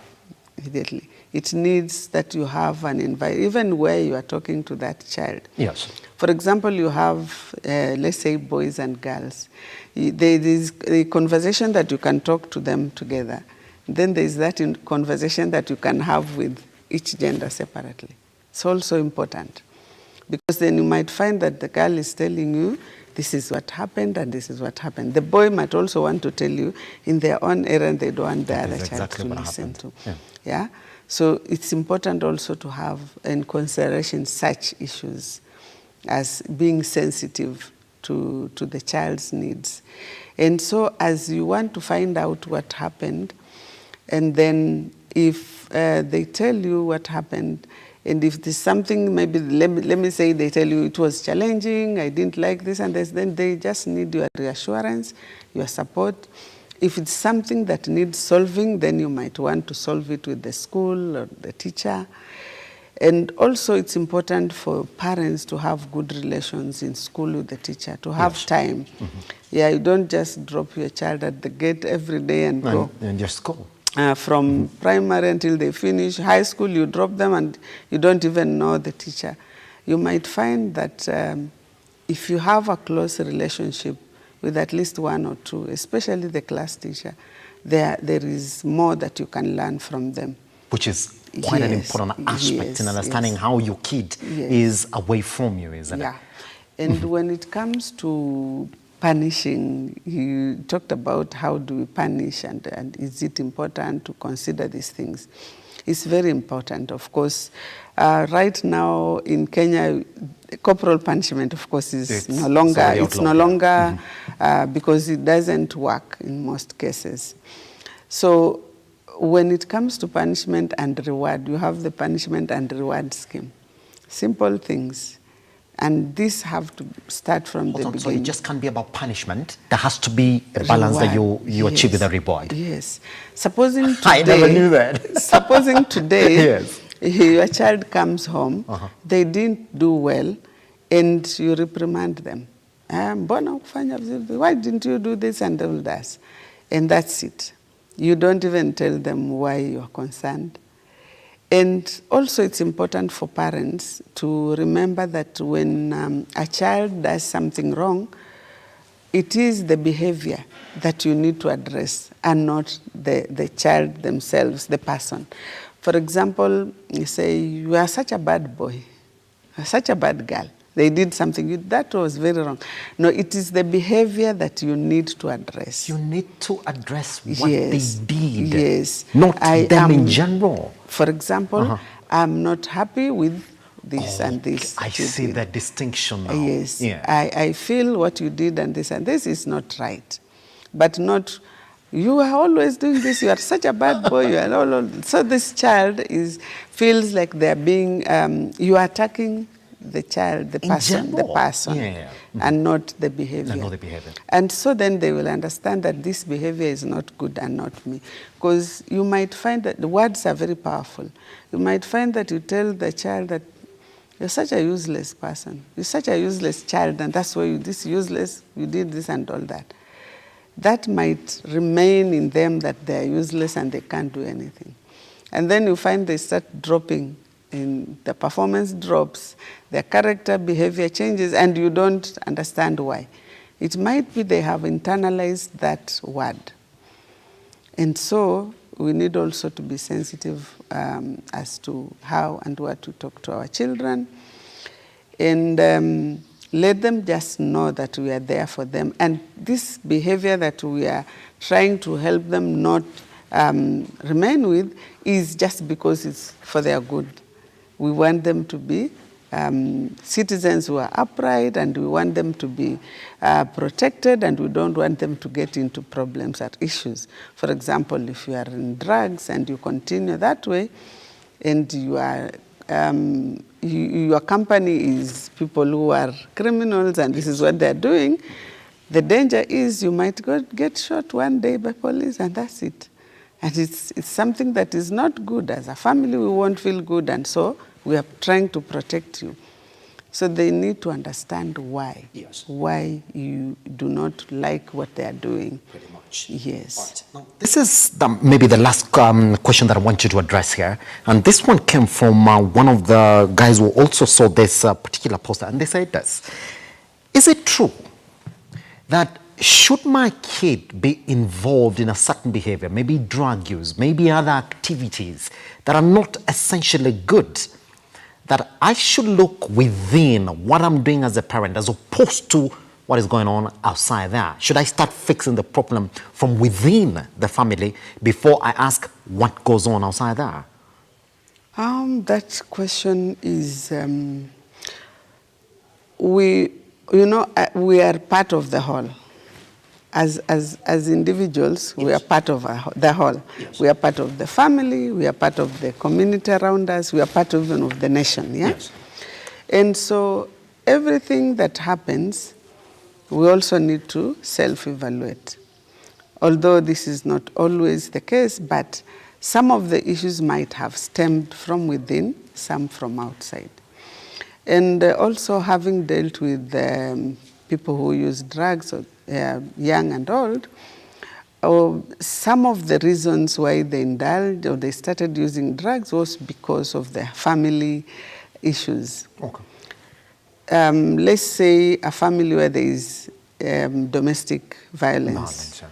immediately. It needs that you have an environment, even where you are talking to that child. Yes. For example, you have, let's say, boys and girls. There is a conversation that you can talk to them together. Then there is that conversation that you can have with each gender separately. It's also important. Because then you might find that the girl is telling you, this is what happened and this is what happened. The boy might also want to tell you in their own errand they don't want the other child to listen to. Yeah? So it's important also to have in consideration such issues as being sensitive to the child's needs. And so as you want to find out what happened, and then if they tell you what happened, and if there's something, maybe let me say they tell you it was challenging, I didn't like this and this, then they just need your reassurance, your support. If it's something that needs solving, then you might want to solve it with the school or the teacher. And also it's important for parents to have good relations in school with the teacher, to have time. Yeah, you don't just drop your child at the gate every day and go. And just go. From primary until they finish high school, you drop them and you don't even know the teacher. You might find that if you have a close relationship with at least one or two, especially the class teacher, there is more that you can learn from them. Which is quite an important aspect in understanding how your kid is away from you, isn't it? And when it comes to punishing, you talked about how do we punish and is it important to consider these things. It's very important, of course. Right now in Kenya, corporal punishment, of course, is no longer, because it doesn't work in most cases. So when it comes to punishment and reward, you have the punishment and reward scheme. Simple things. And these have to start from the beginning. So it just can't be about punishment. There has to be a balance that you achieve with a reward. Yes. Supposing today, I never knew that. Supposing today, your child comes home, they didn't do well, and you reprimand them. Why didn't you do this and all that? And that's it. You don't even tell them why you're concerned. And also it's important for parents to remember that when a child does something wrong, it is the behavior that you need to address and not the child themselves, the person. For example, you say, you are such a bad boy, such a bad girl. They did something, that was very wrong. No, it is the behavior that you need to address. You need to address what they did. Yes. Not them in general. For example, I'm not happy with this and this. I see that distinction now. Yes. I feel what you did and this is not right. But not, you are always doing this, you are such a bad boy. You are so this child feels like they're being, you are attacking the child, the person, and not the behavior. And so then they will understand that this behavior is not good and not me. Because you might find that the words are very powerful. You might find that you tell the child that you're such a useless person, you're such a useless child, and that's why you did this and all that. That might remain in them that they're useless and they can't do anything. And then you find they start dropping, in the performance drops, their character, behavior changes, and you don't understand why. It might be they have internalized that word. And so we need also to be sensitive as to how and what to talk to our children. And let them just know that we are there for them. And this behavior that we are trying to help them not remain with is just because it's for their good. We want them to be citizens who are upright, and we want them to be protected, and we don't want them to get into problems or issues. For example, if you are in drugs and you continue that way, and you are your company is people who are criminals, and this is what they're doing, the danger is you might get shot one day by police, and that's it. And it's something that is not good. As a family, we won't feel good, and so we are trying to protect you. So they need to understand why. Yes. Why you do not like what they are doing. Pretty much. Yes. Right. Now, this is maybe the last question that I want you to address here. And this one came from one of the guys who also saw this particular poster. And they said this: is it true that should my kid be involved in a certain behavior, maybe drug use, maybe other activities that are not essentially good, that I should look within what I'm doing as a parent as opposed to what is going on outside there? Should I start fixing the problem from within the family before I ask what goes on outside there? That question is, we are part of the whole. As individuals, yes, we are part of the whole. Yes. We are part of the family, we are part of the community around us, we are part even of the nation, yeah? Yes. And so everything that happens, we also need to self-evaluate. Although this is not always the case, but some of the issues might have stemmed from within, some from outside. And also having dealt with people who use drugs, or young and old, some of the reasons why they indulged or they started using drugs was because of their family issues. Okay. Let's say a family where there is domestic violence.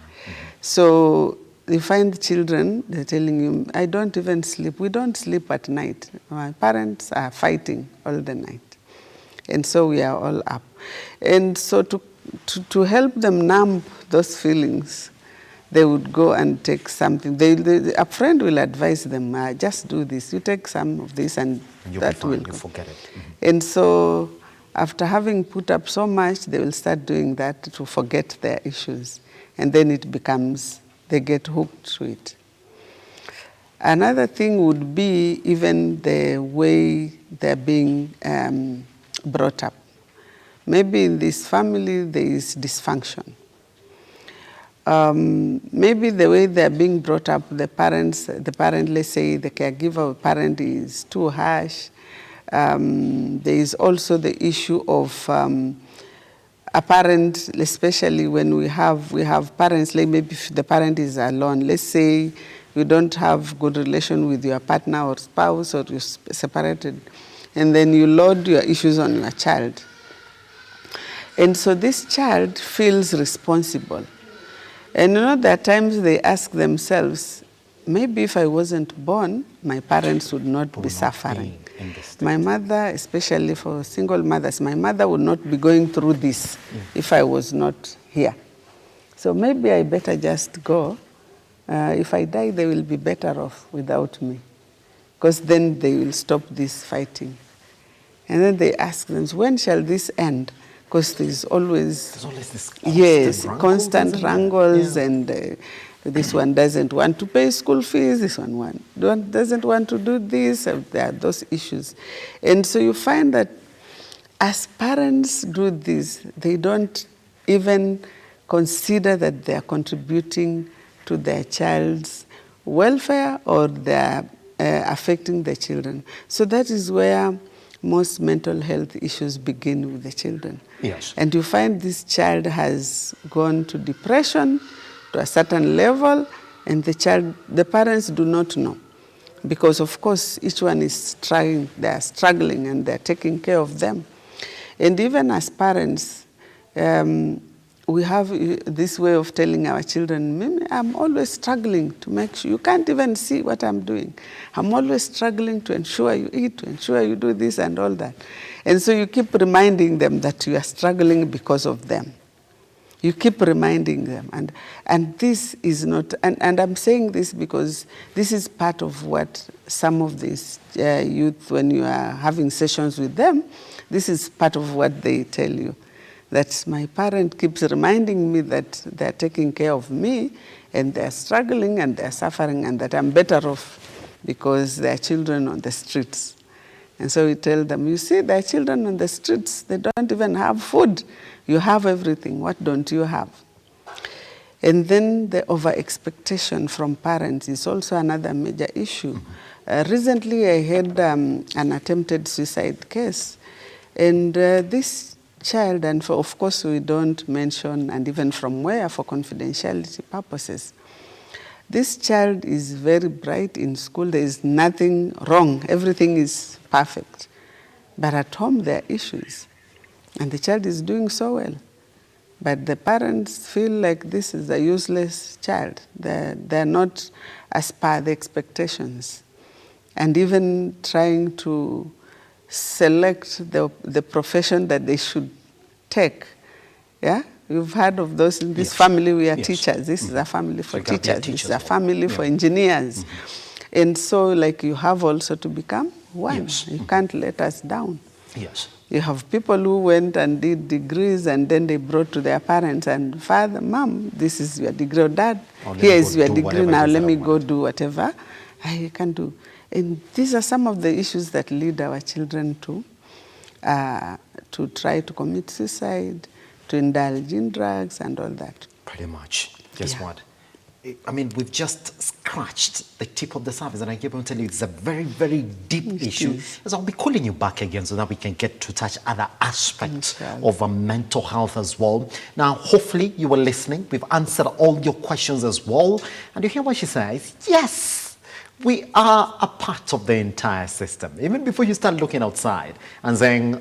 So you find children, they're telling you, I don't even sleep. We don't sleep at night. My parents are fighting all the night. And so we are all up. And so to help them numb those feelings, they would go and take something. A friend will advise them, just do this. You take some of this and that will go. You forget it. Mm-hmm. And so after having put up so much, they will start doing that to forget their issues. And then it becomes, they get hooked to it. Another thing would be even the way they're being brought up. Maybe in this family there is dysfunction. Maybe the way they're being brought up, the parent, let's say the caregiver or parent is too harsh. There is also the issue of a parent, especially when we have parents, like maybe if the parent is alone. Let's say you don't have good relation with your partner or spouse, or you're separated, and then you load your issues on your child. And so this child feels responsible. And there are times they ask themselves, maybe if I wasn't born, my parents would not be suffering. My mother, especially for single mothers, my mother would not be going through this if I was not here. So maybe I better just go. If I die, they will be better off without me, because then they will stop this fighting. And then they ask them, when shall this end? Because there's always this constant wrangles, and this one doesn't want to pay school fees, this one doesn't want to do this, there are those issues. And so you find that as parents do this, they don't even consider that they are contributing to their child's welfare, or they're affecting the children. So that is where most mental health issues begin with the children. Yes. And you find this child has gone to depression to a certain level, and the parents do not know. Because of course, each one is trying, they are struggling, and they're taking care of them. And even as parents, we have this way of telling our children, Mimi, I'm always struggling to make sure, you can't even see what I'm doing. I'm always struggling to ensure you eat, to ensure you do this and all that. And so you keep reminding them that you are struggling because of them. You keep reminding them. And this is not, and I'm saying this because this is part of what some of these youth, when you are having sessions with them, this is part of what they tell you. That my parent keeps reminding me that they're taking care of me and they're struggling and they're suffering and that I'm better off because they're children on the streets. And so we tell them, you see, they're children on the streets. They don't even have food. You have everything. What don't you have? And then the over-expectation from parents is also another major issue. Recently, I had an attempted suicide case. And this child, and of course we don't mention, and even from where, for confidentiality purposes, this child is very bright in school. There is nothing wrong. Everything is perfect. But at home, there are issues. And the child is doing so well. But the parents feel like this is a useless child. They're not as per the expectations. And even trying to select the profession that they should take. Yeah? You've heard of those in this family, we are teachers. This is a family for teachers. This is a family for engineers. And so, like, you have also to become one. You can't let us down. Yes. You have people who went and did degrees and then they brought to their parents and, father, mom, this is your degree, or dad, here is your degree, now let me go do whatever I can do. And these are some of the issues that lead our children to try to commit suicide, to indulge in drugs and all that. Pretty much. Guess what? I mean, we've just scratched the tip of the surface, and I keep on telling you, it's a very, very deep issue. So I'll be calling you back again so that we can get to touch other aspects of mental health as well. Now, hopefully you were listening. We've answered all your questions as well. And you hear what she says? Yes, we are a part of the entire system. Even before you start looking outside and saying,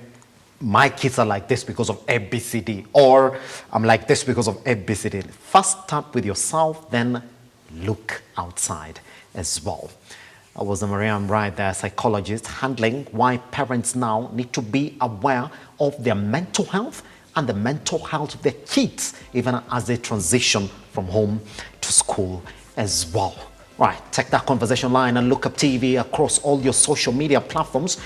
my kids are like this because of ABCD, or I'm like this because of ABCD. First start with yourself, then look outside as well. I was Mariam Wright, the psychologist, handling why parents now need to be aware of their mental health and the mental health of their kids, even as they transition from home to school as well. Right, take that conversation line and Lookuptv across all your social media platforms.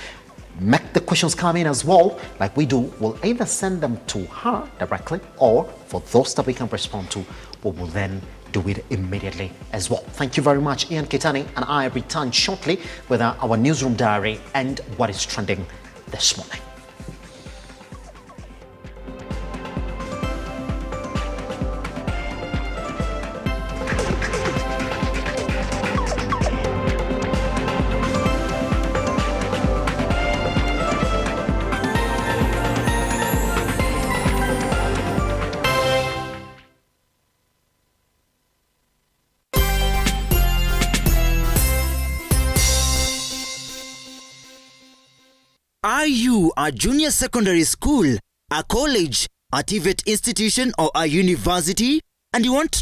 Make the questions come in as well, like we do. We'll either send them to her directly, or for those that we can respond to, we will then do it immediately as well. Thank you very much. Ian Kitani and I return shortly with our newsroom diary and what is trending this morning. Are you a junior secondary school, a college, a TVET institution, or a university, and you want